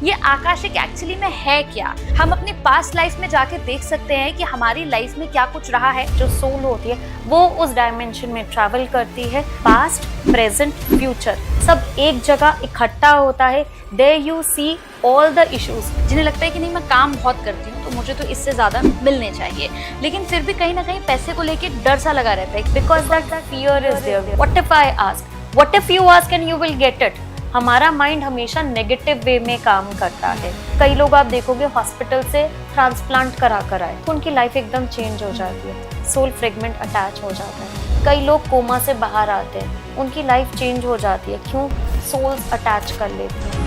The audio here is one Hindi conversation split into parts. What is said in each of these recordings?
ये आकाशिक एक्चुअली में है क्या? हम अपनी पास्ट लाइफ में जाके देख सकते हैं कि हमारी लाइफ में क्या कुछ रहा है। जो सोल होती है वो उस डायमेंशन में ट्रैवल करती है। पास्ट, प्रेजेंट, फ्यूचर सब एक जगह इकट्ठा होता है। There you see all the issues. जिन्हें लगता है कि नहीं मैं काम बहुत करती हूँ तो मुझे तो इससे ज्यादा मिलने चाहिए, लेकिन फिर भी कहीं ना कहीं पैसे को लेके डर सा लगा रहता है, because that fear is there. What if I ask, what if you ask and you will get it. हमारा माइंड हमेशा नेगेटिव वे में काम करता है। कई लोग आप देखोगे हॉस्पिटल से ट्रांसप्लांट करा कर आए तो उनकी लाइफ एकदम चेंज हो जाती है, सोल फ्रेगमेंट अटैच हो जाता है। कई लोग कोमा से बाहर आते हैं, उनकी लाइफ चेंज हो जाती है। क्यों? सोल्स अटैच कर लेती हैं।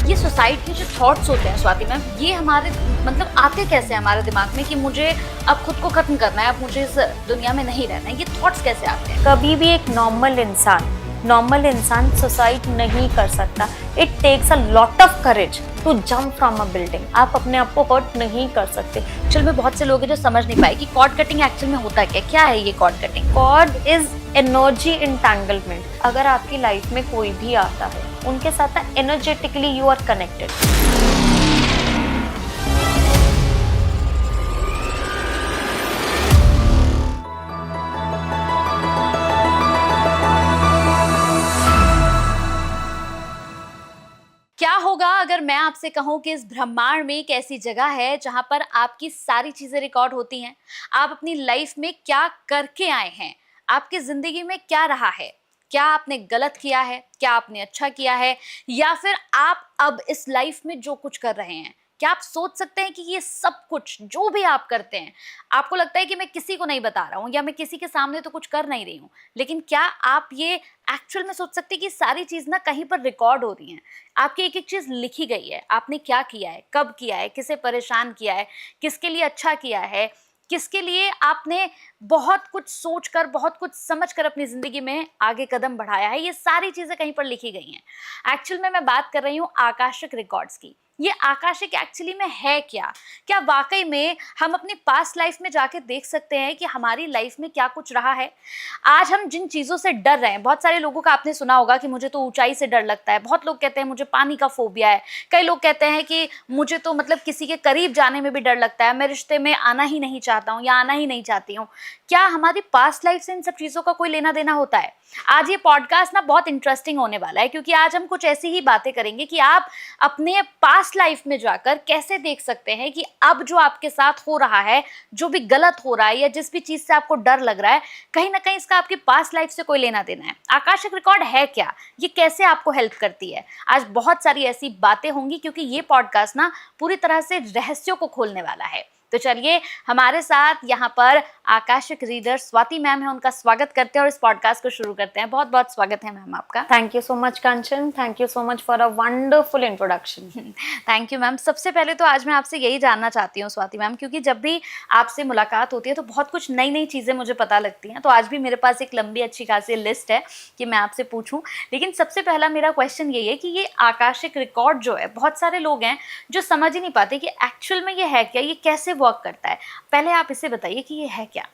ये सोसाइटी के जो थॉट्स होते हैं स्वाति मैम, ये हमारे मतलब आते कैसे हमारे दिमाग में कि मुझे अब खुद को खत्म करना है, अब मुझे इस दुनिया में नहीं रहना है, ये थॉट्स कैसे आते हैं? कभी भी एक नॉर्मल इंसान सुसाइड नहीं कर सकता। It takes a lot of courage to jump from a building. आप अपने आप को हर्ट नहीं कर सकते। एक्चुअल में बहुत से लोग हैं जो समझ नहीं पाए कि कॉर्ड कटिंग एक्चुअल में होता क्या है ये cord cutting? Cord is energy entanglement. अगर आपकी लाइफ में कोई भी आता है उनके साथ एनर्जेटिकली यू आर कनेक्टेड। क्या होगा अगर मैं आपसे कहूं कि इस ब्रह्मांड में एक ऐसी जगह है जहां पर आपकी सारी चीजें रिकॉर्ड होती हैं। आप अपनी लाइफ में क्या करके आए हैं, आपकी जिंदगी में क्या रहा है, क्या आपने गलत किया है, क्या आपने अच्छा किया है, या फिर आप अब इस लाइफ में जो कुछ कर रहे हैं, क्या आप सोच सकते हैं कि ये सब कुछ जो भी आप करते हैं, आपको लगता है कि मैं किसी को नहीं बता रहा हूं या मैं किसी के सामने तो कुछ कर नहीं रही हूं, लेकिन क्या आप ये एक्चुअल में सोच सकते हैं कि सारी चीज ना कहीं पर रिकॉर्ड हो रही है, आपकी एक एक चीज लिखी गई है, आपने क्या किया है, कब किया है, किसे परेशान किया है, किसके लिए अच्छा किया है, किसके लिए आपने बहुत कुछ सोचकर बहुत कुछ समझकर अपनी जिंदगी में आगे कदम बढ़ाया है, ये सारी चीजें कहीं पर लिखी गई हैं। एक्चुअल में मैं बात कर रही हूँ आकाशिक रिकॉर्ड्स की। ये आकाशिक एक्चुअली में है क्या? क्या वाकई में हम अपनी पास्ट लाइफ में जाके देख सकते हैं कि हमारी लाइफ में क्या कुछ रहा है? आज हम जिन चीजों से डर रहे हैं, बहुत सारे लोगों का आपने सुना होगा कि मुझे तो ऊंचाई से डर लगता है, बहुत लोग कहते हैं मुझे पानी का फोबिया है, कई लोग कहते हैं कि मुझे तो मतलब किसी के करीब जाने में भी डर लगता है, मैं रिश्ते में आना ही नहीं चाहता हूँ या आना ही नहीं चाहती हूँ। क्या हमारी पास्ट लाइफ से इन सब चीजों का कोई लेना देना होता है? आज ये पॉडकास्ट ना बहुत इंटरेस्टिंग होने वाला है, क्योंकि आज हम कुछ ऐसी ही बातें करेंगे कि आप अपने पास्ट लाइफ में जाकर कैसे देख सकते हैं कि अब जो आपके साथ हो रहा है, जो भी गलत हो रहा है या जिस भी चीज से आपको डर लग रहा है, कहीं ना कहीं इसका आपकी पास्ट लाइफ से कोई लेना देना है। आकाशिक रिकॉर्ड है क्या, ये कैसे आपको हेल्प करती है? आज बहुत सारी ऐसी बातें होंगी, क्योंकि ये पॉडकास्ट ना पूरी तरह से रहस्यों को खोलने वाला है। तो चलिए हमारे साथ यहाँ पर आकाशिक रीडर स्वाति मैम है, उनका स्वागत करते हैं और इस पॉडकास्ट को शुरू करते हैं। बहुत बहुत स्वागत है मैम आपका। Thank you so much Kanchan, thank you so much for a wonderful introduction. Thank you ma'am. सबसे पहले तो आज मैं आपसे यही जानना चाहती हूँ स्वाति मैम, क्योंकि जब भी आपसे मुलाकात होती है तो बहुत कुछ नई नई चीज़ें मुझे पता लगती हैं, तो आज भी मेरे पास एक लंबी अच्छी खासी लिस्ट है कि मैं आपसे पूछूं। लेकिन सबसे पहला मेरा क्वेश्चन यही है कि ये आकाशिक रिकॉर्ड जो है, बहुत सारे लोग हैं जो समझ ही नहीं पाते कि एक्चुअल में ये है क्या, ये कैसे वर्क करता है। पहले आप इसे बताइए कि ये है क्या।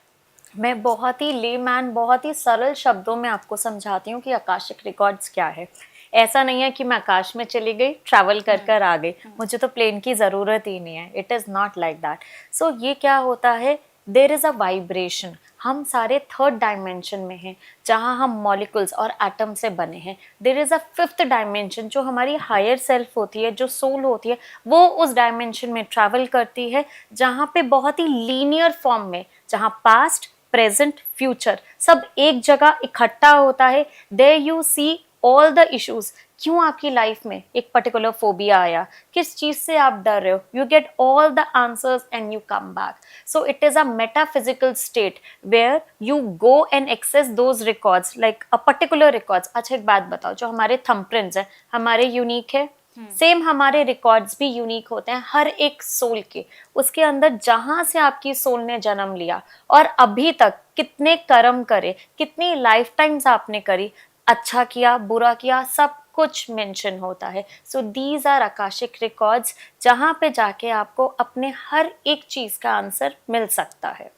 मैं बहुत ही लेमैन, बहुत ही सरल शब्दों में आपको समझाती हूँ कि आकाशिक रिकॉर्ड्स क्या है। ऐसा नहीं है कि मैं आकाश में चली गई, ट्रैवल कर कर आ गई, मुझे तो प्लेन की ज़रूरत ही नहीं है। It is not like that. So ये क्या होता है, देर इज़ अ वाइब्रेशन। हम सारे थर्ड डायमेंशन में हैं, जहाँ हम मॉलिक्यूल्स और एटम से बने हैं। There is a fifth dimension, जो हमारी हायर सेल्फ होती है, जो सोल होती है, वो उस डायमेंशन में ट्रैवल करती है, जहाँ पे बहुत ही लीनियर फॉर्म में, जहाँ पास्ट, प्रेजेंट, फ्यूचर सब एक जगह इकट्ठा होता है। There you see all the issues. क्यों आपकी लाइफ में एक पर्टिकुलर फोबिया आया, किस चीज से आप डर रहे हो, you get all the answers and you come back. So it is a metaphysical state where you go and access those records, like a particular records. अच्छा एक बात बताओ, जो हमारे थंबप्रिंट्स हैं हमारे यूनिक है, सेम हमारे रिकॉर्ड्स भी यूनिक होते हैं हर एक सोल के। उसके अंदर जहां से आपकी सोल ने जन्म लिया और अभी तक कितने कर्म करे, कितनी लाइफ टाइम्स आपने करी, अच्छा किया बुरा किया, सब कुछ मेंशन होता है। So these are Akashic records, जहाँ पे जाके आपको अपने हर एक चीज का आंसर मिल सकता है।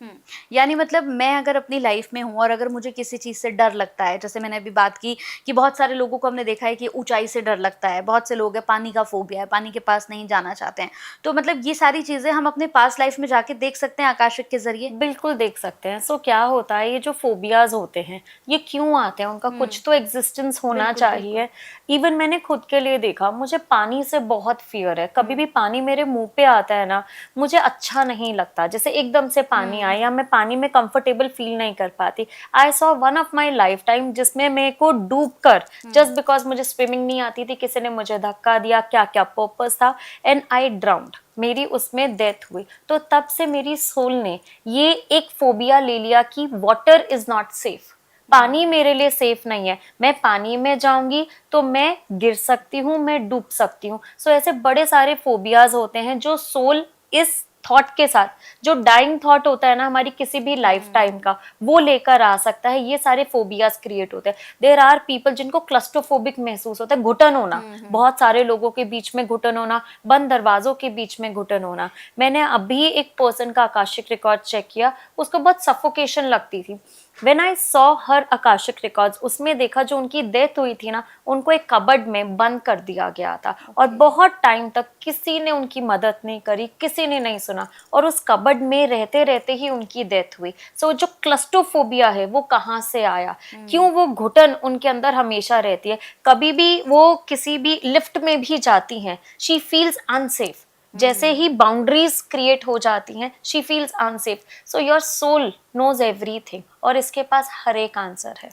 यानी मतलब मैं अगर अपनी लाइफ में हूँ और अगर मुझे किसी चीज़ से डर लगता है, जैसे मैंने अभी बात की कि बहुत सारे लोगों को हमने देखा है कि ऊंचाई से डर लगता है, बहुत से लोग हैं पानी का फोबिया है, पानी के पास नहीं जाना चाहते हैं, तो मतलब ये सारी चीज़ें हम अपने पास्ट लाइफ में जाके देख सकते हैं आकाशिक के जरिए। बिल्कुल देख सकते हैं। सो क्या होता है, ये जो फोबियाज होते हैं ये क्यों आते हैं, उनका कुछ तो एग्जिस्टेंस होना बिल्कुल, चाहिए। इवन मैंने खुद के लिए देखा, मुझे पानी से बहुत फियर है। कभी भी पानी मेरे मुंह पे आता है ना, मुझे अच्छा नहीं लगता। जैसे एकदम से पानी आए या मैं पानी में कंफर्टेबल फील नहीं कर पाती। I saw one of my life time जिसमें मेरे को डूब कर, जस्ट बिकॉज मुझे स्विमिंग नहीं आती थी, किसी ने मुझे धक्का दिया, क्या क्या पर्पस था, एंड आई ड्राउन्ड, मेरी उसमें डेथ हुई। तो तब से मेरी सोल ने ये एक फोबिया ले लिया कि वाटर इज नॉट सेफ, पानी मेरे लिए सेफ नहीं है। मैं पानी में जाऊंगी तो मैं गिर सकती हूँ, मैं डूब सकती हूँ। सो ऐसे बड़े सारे फोबियाज होते हैं जो सोल इस थॉट के साथ, जो डाइंग थॉट होता है ना हमारी किसी भी लाइफ टाइम का, वो लेकर आ सकता है। ये सारे फोबियाज क्रिएट होते हैं। देयर आर पीपल जिनको क्लस्ट्रोफोबिक महसूस होता है, घुटन होना, बहुत सारे लोगों के बीच में घुटन होना, बंद दरवाजों के बीच में घुटन होना। मैंने अभी एक पर्सन का आकाशिक रिकॉर्ड चेक किया, उसको बहुत सफोकेशन लगती थी। When I saw her Akashic records, उसमें देखा जो उनकी डेथ हुई थी ना, उनको एक कबर्ड में बंद कर दिया गया था। और बहुत टाइम तक किसी ने उनकी मदद नहीं करी, किसी ने नहीं सुना, और उस कबर्ड में रहते रहते ही उनकी डेथ हुई। सो जो क्लस्ट्रोफोबिया है वो कहाँ से आया, क्यों वो घुटन उनके अंदर हमेशा रहती है। कभी भी वो किसी भी लिफ्ट में भी जाती हैं, शी फील्स अनसेफ। जैसे ही बाउंड्रीज क्रिएट हो जाती हैं, she feels unsafe. So your soul knows everything, और इसके पास हर एक आंसर है।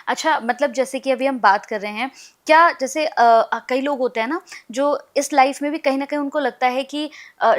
अच्छा, मतलब जैसे कि अभी हम बात कर रहे हैं, क्या जैसे कई लोग होते हैं ना जो इस लाइफ में भी कहीं ना कहीं उनको लगता है कि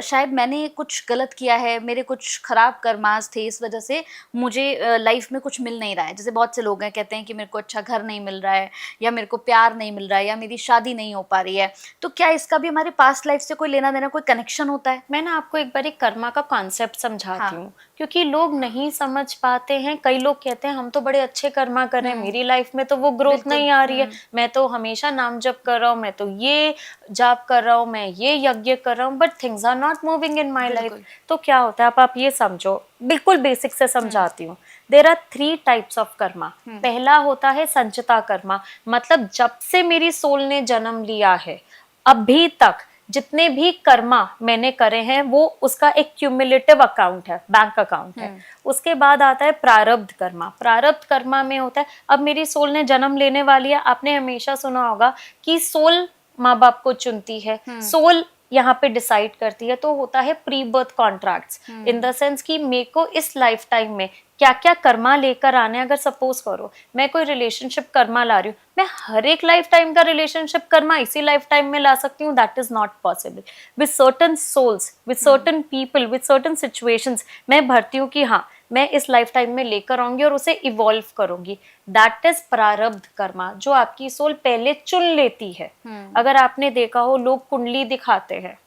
शायद मैंने कुछ गलत किया है, मेरे कुछ खराब कर्मास थे, इस वजह से मुझे लाइफ में कुछ मिल नहीं रहा है। जैसे बहुत से लोग हैं कहते हैं कि मेरे को अच्छा घर नहीं मिल रहा है, या मेरे को प्यार नहीं मिल रहा है, या मेरी शादी नहीं हो पा रही है। तो क्या इसका भी हमारे पास्ट लाइफ से कोई लेना देना, कोई कनेक्शन होता है? मैं ना आपको एक बार एक कर्मा का कॉन्सेप्ट समझाती हाँ। हूँ, क्योंकि लोग नहीं समझ पाते हैं। कई लोग कहते हैं हम तो बड़े अच्छे कर्मा कर रहे हैं, मेरी लाइफ में तो वो ग्रोथ नहीं आ रही है, मैं तो हमेशा नाम जप कर रहा हूँ, मैं तो ये जाप कर रहा हूँ, मैं ये यज्ञ कर रहा हूँ, but things are not moving in my life. तो क्या होता है, आप ये समझो, बिल्कुल बेसिक से समझाती हूँ। There are 3 types of karma. पहला होता है संचिता कर्मा, मतलब जब से मेरी सोल ने जन्म लिया है अभी तक जितने भी कर्मा मैंने करे हैं वो उसका एक क्यूमुलेटिव अकाउंट है, बैंक अकाउंट है। उसके बाद आता है प्रारब्ध कर्मा। प्रारब्ध कर्मा में होता है अब मेरी सोल ने जन्म लेने वाली है। आपने हमेशा सुना होगा कि सोल माँ बाप को चुनती है, सोल यहाँ पे डिसाइड करती है। तो होता है pre birth contracts, in the sense कि मेरे को इस लाइफ टाइम में क्या क्या कर्मा लेकर आने। अगर सपोज करो मैं कोई रिलेशनशिप कर्मा ला रही हूँ, मैं हर एक लाइफ टाइम का रिलेशनशिप कर्मा इसी लाइफ टाइम में ला सकती हूँ? That is not possible. With certain souls, with certain people, with certain situations मैं भरती हूँ कि हाँ मैं इस लाइफ टाइम में लेकर आऊंगी और उसे इवॉल्व करूंगी। दैट इज प्रारब्ध कर्मा, जो आपकी सोल पहले चुन लेती है। अगर आपने देखा हो लोग कुंडली दिखाते हैं,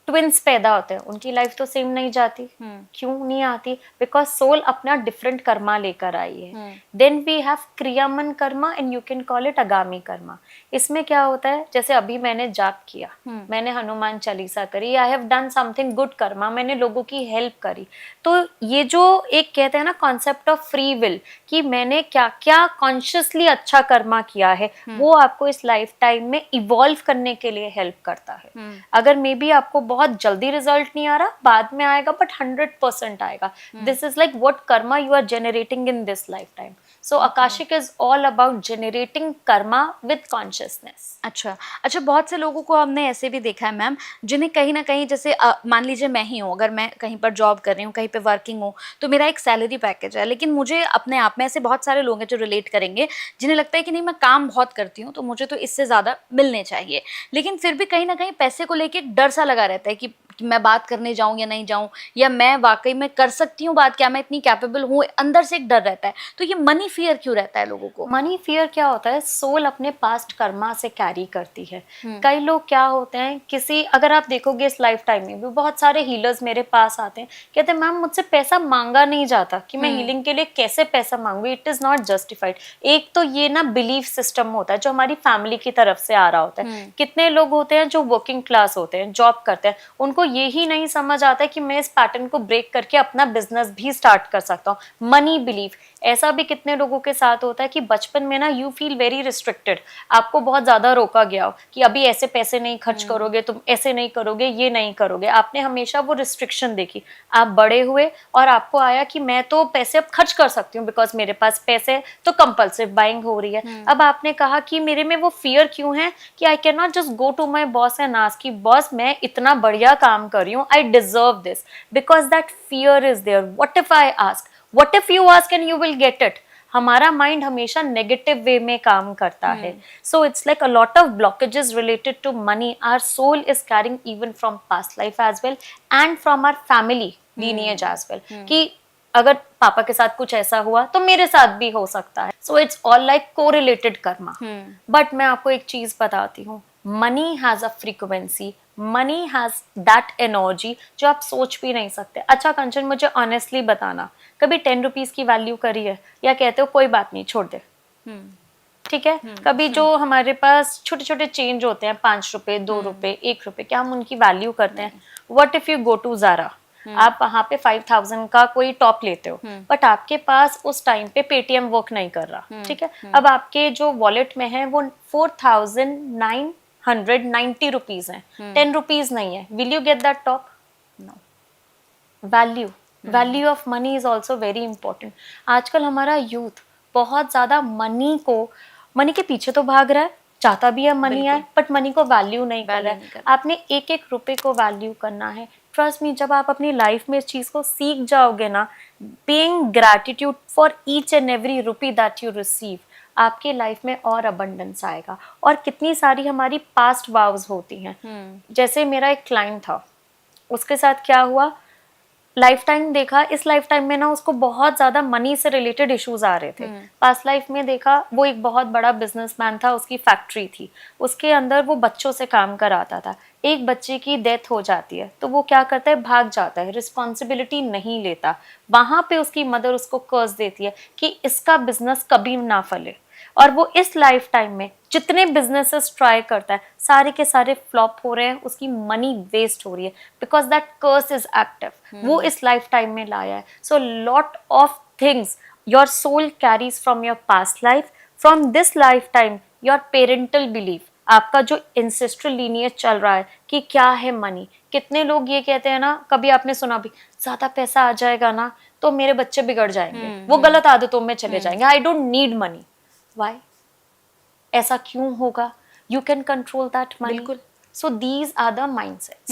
ट्विंस पैदा होते हैं, उनकी लाइफ तो सेम नहीं जाती। क्यों नहीं आती? बिकॉज सोल अपना डिफरेंट कर्मा लेकर आई है। Then we have kriyaman karma and you can call it agami karma. इसमें क्या होता है, जैसे अभी मैंने जाप किया, मैंने हनुमान चालीसा करी, I have done something good Karma, मैंने लोगों की हेल्प करी। तो ये जो एक कहते हैं ना कॉन्सेप्ट ऑफ फ्री विल, कि मैंने क्या क्या कॉन्शियसली अच्छा कर्मा किया है, वो आपको इस लाइफ टाइम में इवॉल्व करने के लिए हेल्प करता है। अगर मे बी आपको बहुत जल्दी रिजल्ट नहीं आ रहा, बाद में आएगा, बट 100% आएगा। This is like what karma you are generating in this life time. So Akashic is all about generating karma with consciousness. अच्छा, बहुत से लोगों को हमने ऐसे भी देखा है मैम, जिन्हें कहीं ना कहीं, जैसे मान लीजिए मैं ही हूँ, अगर मैं कहीं पर जॉब कर रही हूँ, कहीं पे वर्किंग हूँ, तो मेरा एक सैलरी पैकेज है, लेकिन मुझे अपने आप में, ऐसे बहुत सारे लोग हैं जो रिलेट करेंगे, जिन्हें लगता है कि नहीं मैं काम बहुत करती हूँ तो मुझे तो इससे ज़्यादा मिलने चाहिए, लेकिन फिर भी कहीं ना कहीं पैसे को लेके एक डर सा लगा रहता है कि कि मैं बात करने जाऊं या नहीं जाऊं, या मैं वाकई में कर सकती हूँ बात, क्या मैं इतनी कैपेबल हूँ, अंदर से एक डर रहता है। तो ये मनी फियर क्यों रहता है लोगों को? मनी फियर क्या होता है, सोल अपने पास्ट कर्मा से कैरी करती है। कई लोग क्या होते हैं, किसी अगर आप देखोगे इस लाइफ टाइम में भी बहुत सारे हीलर्स मेरे पास आते हैं, कहते हैं मैम मुझसे पैसा मांगा नहीं जाता, कि मैं हीलिंग के लिए कैसे पैसा मांगू, इट इज नॉट जस्टिफाइड। एक तो ये ना बिलीफ सिस्टम होता है जो हमारी फैमिली की तरफ से आ रहा होता है। कितने लोग होते हैं जो वर्किंग क्लास होते हैं, जॉब करते हैं, उनको ये ही नहीं समझ आता है कि मैं इस पैटर्न को ब्रेक करके अपना बिजनेस भी स्टार्ट कर सकता हूँ। मनी बिलीफ, ऐसा भी कितने लोगों के साथ होता है कि बचपन में ना यू फील वेरी रिस्ट्रिक्टेड, आपको बहुत ज्यादा रोका गया हो कि अभी ऐसे पैसे नहीं खर्च करोगे, तुम ऐसे नहीं करोगे, ये नहीं करोगे, आपने हमेशा वो रिस्ट्रिक्शन देखी। आप बड़े हुए और आपको आया कि मैं तो पैसे अब खर्च कर सकती हूँ बिकॉज मेरे पास पैसे है, तो कंपल्सिव बाइंग हो रही है। अब आपने कहा कि मेरे में वो फियर क्यों है कि I can not just go to my boss and ask कि बॉस मैं इतना बढ़िया काम कर रही हूँ, I deserve this, because that fear is there. What if I ask, what if you ask and you will get it. हमारा माइंड हमेशा नेगेटिव वे में काम करता है। So it's like a lot of blockages related to money our soul is carrying even from past life as well and from our family lineage as well, कि अगर पापा के साथ कुछ ऐसा हुआ तो मेरे साथ भी हो सकता है। So it's all like correlated Karma. But मैं आपको एक चीज बताती हूँ, money has a frequency, money has that energy जो आप सोच भी नहीं सकते। अच्छा कंचन, मुझे ऑनेस्टली बताना, कभी 10 रुपीज की वैल्यू करी है, या कहते हो कोई बात नहीं छोड़ दे, ठीक है? कभी जो हमारे पास छोटे छोटे चेंज होते हैं, 5 रुपए, 2 रुपए, 1 रुपए, क्या हम उनकी वैल्यू करते हैं? What if you go to Zara, आप वहां पे 5000 का कोई टॉप लेते हो, बट आपके पास उस टाइम पे पेटीएम वर्क नहीं कर रहा, ठीक है? अब आपके जो वॉलेट में है वो 4990 रुपीज है, 10 रुपीज नहीं है, will you get that top? No. Value of money is also very important. आजकल हमारा यूथ बहुत ज्यादा मनी के पीछे तो भाग रहा है, चाहता भी है मनी आए, बट मनी को वैल्यू नहीं कर रहा है। आपने एक एक रुपए को वैल्यू करना है। ट्रस्ट मी, जब आप अपनी लाइफ में इस चीज को सीख जाओगे ना, paying gratitude for each and every rupee that you receive, आपके लाइफ में और अबंडेंस आएगा। और कितनी सारी हमारी पास्ट वाव्स होती हैं। जैसे मेरा एक क्लाइंट था, उसके साथ क्या हुआ, लाइफ टाइम देखा, इस लाइफ टाइम में ना उसको बहुत ज्यादा मनी से रिलेटेड इश्यूज आ रहे थे। पास्ट लाइफ में देखा, वो एक बहुत बड़ा बिजनेसमैन था, उसकी फैक्ट्री थी, उसके अंदर वो बच्चों से काम कराता था। एक बच्चे की डेथ हो जाती है तो वो क्या करता है, भाग जाता है, रिस्पॉन्सिबिलिटी नहीं लेता। वहां पे उसकी मदर उसको कर्ज देती है कि इसका बिजनेस कभी ना फले। और वो इस लाइफ टाइम में जितने बिजनेसेस ट्राई करता है, सारे के सारे फ्लॉप हो रहे हैं, उसकी मनी वेस्ट हो रही है, because that curse is active, वो इस लाइफ टाइम में लाया है। So lot of things your soul carries from your past life, from this life time your parental belief, आपका जो इंसेस्ट्रल लीनियज चल रहा है कि क्या है मनी। कितने लोग ये कहते हैं ना, कभी आपने सुना भी, ज्यादा पैसा आ जाएगा ना तो मेरे बच्चे बिगड़ जाएंगे, वो गलत आदतों में चले जाएंगे, I don't need money. Why? ऐसा क्यों होगा? You can control that money. बिल्कुल। So these are the mindsets.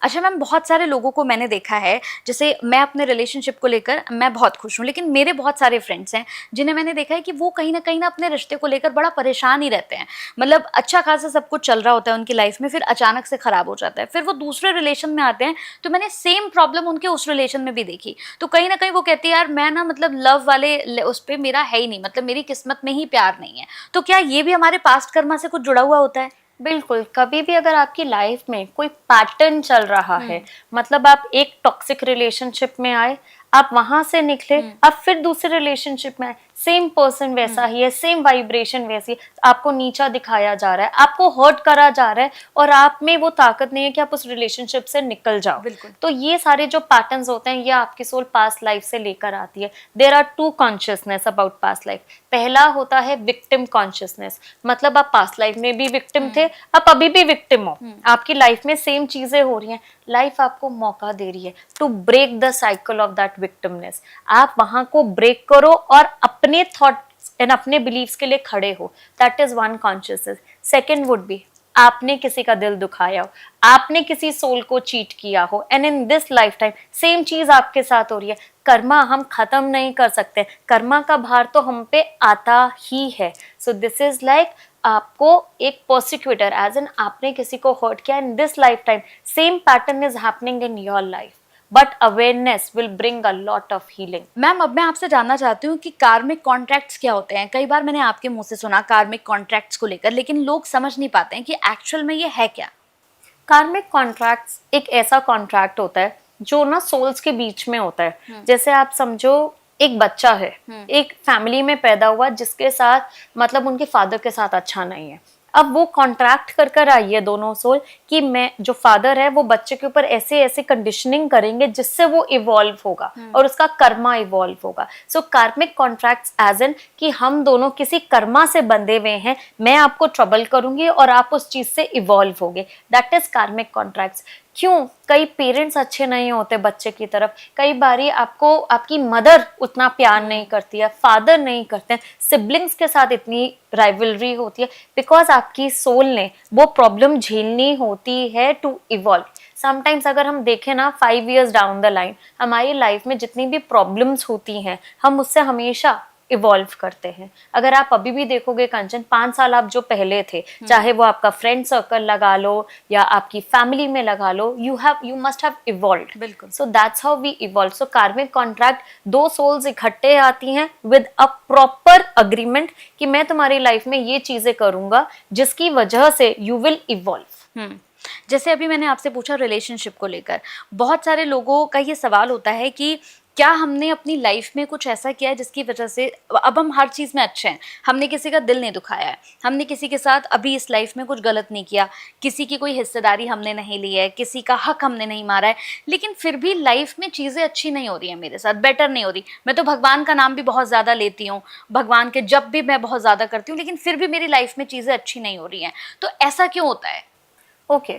अच्छा मैम, बहुत सारे लोगों को मैंने देखा है, जैसे मैं अपने रिलेशनशिप को लेकर मैं बहुत खुश हूँ, लेकिन मेरे बहुत सारे फ्रेंड्स हैं जिन्हें मैंने देखा है कि वो कहीं ना अपने रिश्ते को लेकर बड़ा परेशान ही रहते हैं। मतलब अच्छा खासा सब कुछ चल रहा होता है उनकी लाइफ में, फिर अचानक से खराब हो जाता है, फिर वो दूसरे रिलेशन में आते हैं, तो मैंने सेम प्रॉब्लम उनके उस रिलेशन में भी देखी। तो कहीं ना कहीं वो कहती है यार मैं ना मतलब लव वाले उस पर मेरा है ही नहीं, मतलब मेरी किस्मत में ही प्यार नहीं है। तो क्या ये भी हमारे पास्ट कर्मा से कुछ जुड़ा हुआ होता है? बिल्कुल। कभी भी अगर आपकी लाइफ में कोई पैटर्न चल रहा है, मतलब आप एक टॉक्सिक रिलेशनशिप में आए, आप वहां से निकले, अब फिर दूसरे रिलेशनशिप में आए, सेम पर्सन वैसा ही है, सेम वाइब्रेशन वैसी है, आपको नीचा दिखाया जा रहा है, आपको हर्ट करा जा रहा है, और आप में वो ताकत नहीं है कि आप उस रिलेशनशिप से निकल जाओ। तो ये सारे जो पैटर्न्स होते हैं, ये आपकी सोल पास्ट लाइफ से लेकर आती है। There are 2 consciousness about past life. पहला होता है विक्टिम कॉन्शियसनेस, मतलब आप पास्ट लाइफ में भी विक्टिम थे, आप अभी भी विक्टिम हो, आपकी लाइफ में सेम चीजें हो रही हैं। लाइफ आपको मौका दे रही है to break the cycle of that victimness. आप वहां को ब्रेक करो और अपने थॉट्स एंड अपने बिलीव्स के लिए खड़े हो। That is one consciousness. Second would be, आपने किसी का दिल दुखाया हो, आपने किसी सोल को चीट किया हो, and in this life time same चीज आपके साथ हो रही है। कर्मा हम खत्म नहीं कर सकते, कर्मा का भार तो हम पे आता ही है। सो दिस इज लाइक आपको एक प्रोसिक्यूटर एज एन आपने किसी को हर्ट किया इन this life time, same pattern is happening in your life, but awareness will bring a lot of healing. Ma'am अब मैं आपसे जानना चाहती हूँ कि कार्मिक कॉन्ट्रैक्ट्स क्या होते हैं। कई बार मैंने आपके मुंह से सुना कार्मिक कॉन्ट्रैक्ट्स को लेकर, लेकिन लोग समझ नहीं पाते हैं कि एक्चुअल में ये है क्या। कार्मिक कॉन्ट्रैक्ट्स एक ऐसा कॉन्ट्रैक्ट होता है जो ना सोल्स के बीच में होता है। जैसे आप समझो एक बच्चा है, एक फैमिली में पैदा हुआ जिसके साथ मतलब उनके फादर के साथ अच्छा नहीं है। अब वो कॉन्ट्रैक्ट कर कर आई है दोनों सोल कि मैं जो फादर है वो बच्चे के ऊपर ऐसे ऐसे कंडीशनिंग करेंगे जिससे वो इवॉल्व होगा और उसका कर्मा इवॉल्व होगा। सो कार्मिक कॉन्ट्रैक्ट्स एज एन कि हम दोनों किसी कर्मा से बंधे हुए हैं, मैं आपको ट्रबल करूंगी और आप उस चीज से इवॉल्व होगे, दैट इज कार्मिक कॉन्ट्रैक्ट्स। क्यों? कई पेरेंट्स अच्छे नहीं होते बच्चे की तरफ, कई बारी आपको आपकी मदर उतना प्यार नहीं करती है, फादर नहीं करते हैं, सिबलिंग्स के साथ इतनी राइवलरी होती है, बिकॉज आपकी सोल ने वो प्रॉब्लम झेलनी होती है टू इवॉल्व। समटाइम्स अगर हम देखें ना 5 years डाउन द लाइन, हमारी लाइफ में जितनी भी प्रॉब्लम्स होती हैं हम उससे हमेशा इवॉल्व करते हैं। अगर आप अभी भी देखोगे कंचन, 5 साल आप जो पहले थे, चाहे वो आपका फ्रेंड सर्कल लगा लो या आपकी फैमिली में लगा लो, यू मस्ट हैव इवॉल्व्ड। बिल्कुल। So that's how we evolve. So karmic contract, दो सोल्स इकट्ठे आती हैं विद अ प्रॉपर अग्रीमेंट कि मैं तुम्हारी लाइफ में ये चीजें करूंगा जिसकी वजह से यू विल इवॉल्व। जैसे अभी मैंने आपसे पूछा रिलेशनशिप को लेकर, बहुत सारे लोगों का ये सवाल होता है कि क्या हमने अपनी लाइफ में कुछ ऐसा किया है जिसकी वजह से अब हम हर चीज़ में अच्छे हैं, हमने किसी का दिल नहीं दुखाया है, हमने किसी के साथ अभी इस लाइफ में कुछ गलत नहीं किया, किसी की कोई हिस्सेदारी हमने नहीं ली है, किसी का हक हमने नहीं मारा है, लेकिन फिर भी लाइफ में चीज़ें अच्छी नहीं हो रही हैं मेरे साथ, बेटर नहीं हो रही। मैं तो भगवान का नाम भी बहुत ज़्यादा लेती हूँ, भगवान के जब भी मैं बहुत ज़्यादा करती हूँ, लेकिन फिर भी मेरी लाइफ में चीज़ें अच्छी नहीं हो रही हैं, तो ऐसा क्यों होता है? Okay,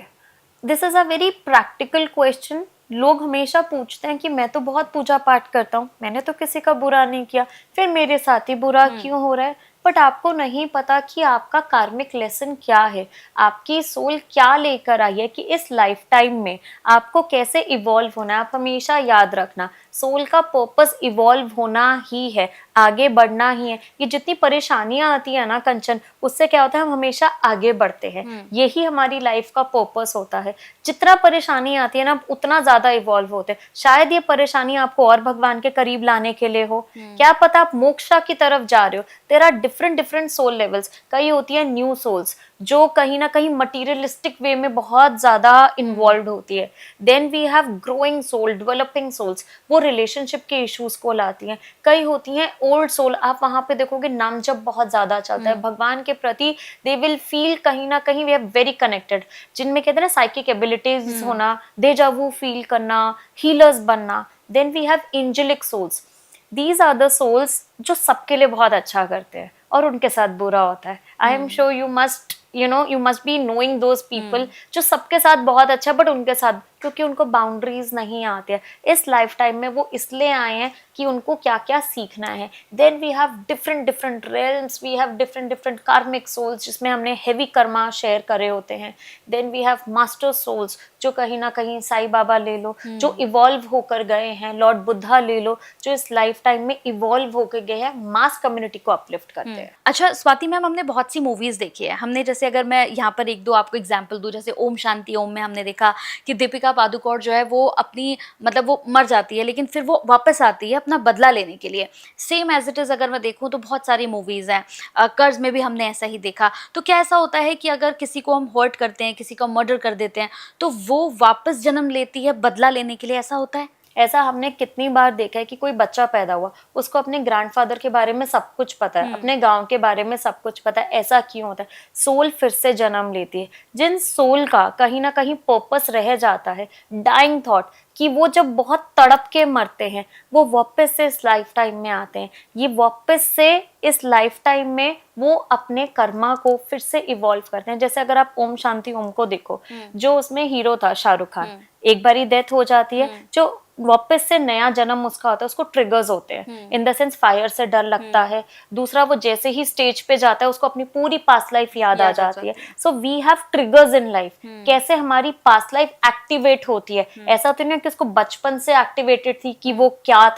this is a very practical question. लोग हमेशा पूछते हैं कि मैं तो बहुत पूजा पाठ करता हूँ, मैंने तो किसी का बुरा नहीं किया, फिर मेरे साथ ही बुरा क्यों हो रहा है? बट आपको नहीं पता कि आपका कार्मिक लेसन क्या है, आपकी सोल क्या लेकर आई है कि इस लाइफ टाइम में आपको कैसे इवॉल्व होना है। आप हमेशा याद रखना, सोल का पर्पस इवॉल्व होना ही है, आगे बढ़ना ही है। ये जितनी परेशानियां आती है ना कंचन, उससे क्या होता है, हम हमेशा आगे बढ़ते हैं, यही हमारी लाइफ का पर्पस होता है। जितना परेशानी आती है ना उतना ज्यादा इवॉल्व होते हैं। शायद ये परेशानी आपको और भगवान के करीब लाने के लिए हो, क्या पता आप मोक्षा की तरफ जा रहे हो। There are different soul levels. कई होती है न्यू सोल्स जो कहीं ना कहीं मटीरियलिस्टिक वे में बहुत ज्यादा इन्वॉल्व होती है। Then we have growing soul, developing souls, वो रिलेशनशिप के इश्यूज को लाती हैं। कई होती हैं ओल्ड सोल, आप वहां पे देखोगे नाम जब बहुत ज्यादा चलता है भगवान के प्रति, दे विल फील कहीं ना कहीं वी आर वेरी कनेक्टेड, जिनमें कहते हैं ना साइकिक एबिलिटीज होना, डेजा वू फील करना, हीलर्स बनना। Then we have angelic souls, these are the souls जो सबके लिए बहुत अच्छा करते हैं और उनके साथ बुरा होता है। I am sure you must be knowing those people जो सबके साथ बहुत अच्छा, बट उनके साथ क्योंकि उनको बाउंड्रीज नहीं आती है इस लाइफ टाइम में, वो इसलिए आए हैं कि उनको क्या क्या सीखना है। Then we have different realms, we have different karmic souls जिसमें हमने हेवी कर्मा शेयर करे होते हैं। Then we have master souls जो कहीं ना कहीं साईं बाबा ले लो जो इवॉल्व होकर गए हैं, लॉर्ड बुद्धा ले लो जो इस लाइफ टाइम में इवॉल्व होकर गए हैं, मास कम्युनिटी को अपलिफ्ट करते हैं। अच्छा स्वाति मैम, हमने बहुत सी मूवीज देखी है, हमने जैसे अगर मैं यहाँ पर एक दो आपको एग्जांपल दूं, जैसे ओम शांति ओम में हमने देखा कि दीपिका पादुकोण जो है वो अपनी मतलब वो मर जाती है लेकिन फिर वो वापस आती है अपना बदला लेने के लिए। सेम एज इट इज अगर मैं देखूं तो बहुत सारी मूवीज हैं, कर्ज में भी हमने ऐसा ही देखा। तो क्या ऐसा होता है कि अगर किसी को हम हर्ट करते हैं, किसी को मर्डर कर देते हैं, तो वो वापस जन्म लेती है बदला लेने के लिए, ऐसा होता है? ऐसा हमने कितनी बार देखा है कि कोई बच्चा पैदा हुआ, उसको अपने ग्रैंडफादर के बारे में सब कुछ पता है, अपने गांव के बारे में सब कुछ पता है। ऐसा क्यों होता है? सोल फिर से जन्म लेती है। जिन सोल का कहीं ना कहीं पर्पस रह जाता है, डाइंग थॉट, कि वो जब बहुत तड़प के मरते हैं वो वापस से इस लाइफ टाइम में आते हैं, ये वापस से इस लाइफ टाइम में वो अपने कर्मा को फिर से इवॉल्व करते हैं। जैसे अगर आप ओम शांति ओम को देखो, जो उसमें हीरो था शाहरुख खान, एक बारी डेथ हो जाती है, जो वापस से नया जन्म उसका होता है, उसको ट्रिगर्स होते हैं, इन द सेंस फायर से डर लगता है। दूसरा, वो जैसे ही स्टेज पे जाता है उसको अपनी पूरी पास्ट लाइफ याद आ जाती है। So we have triggers in life, कैसे हमारी पास्ट लाइफ एक्टिवेट होती है। ऐसा तो नहीं कि उसको बचपन से एक्टिवेटेड थी कि वो क्या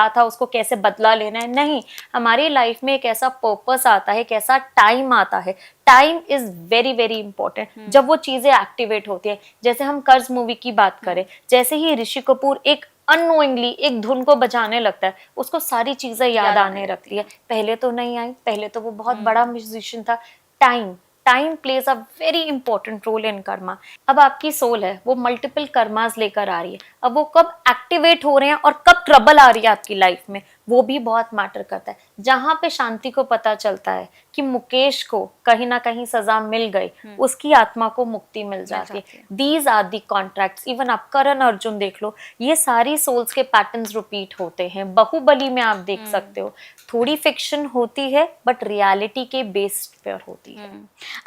था उसको कैसे बदला लेना है, नहीं, हमारी लाइफ में एक ऐसा पर्पस आता है, एक ऐसा टाइम आता है time is very very important जब वो चीजें एक्टिवेट होती है। जैसे हम कर्ज मूवी की बात करें, जैसे ही ऋषि कपूर एक अननोइंगली एक धुन को बजाने लगता है, उसको सारी चीजें याद आने लगती है। पहले तो नहीं आई, पहले तो वो बहुत बड़ा म्यूजिशियन था। Time time plays a very important role in karma. अब आपकी सोल है वो मल्टीपल कर्मास लेकर आ रही है, अब वो कब एक्टिवेट हो रहे हैं और कब ट्रबल आ रही है आपकी लाइफ में, वो भी बहुत मैटर करता है। जहां पे शांति को पता चलता है कि मुकेश को कहीं ना कहीं सजा मिल गई, उसकी आत्मा को मुक्ति मिल जाती है। These are the contracts. Even आप करण अर्जुन देख लो, ये सारी सोल्स के पैटर्न्स रिपीट होते हैं। बाहुबली में आप देख सकते हो, थोड़ी फिक्शन होती है बट रियलिटी के बेस्ड पर होती है।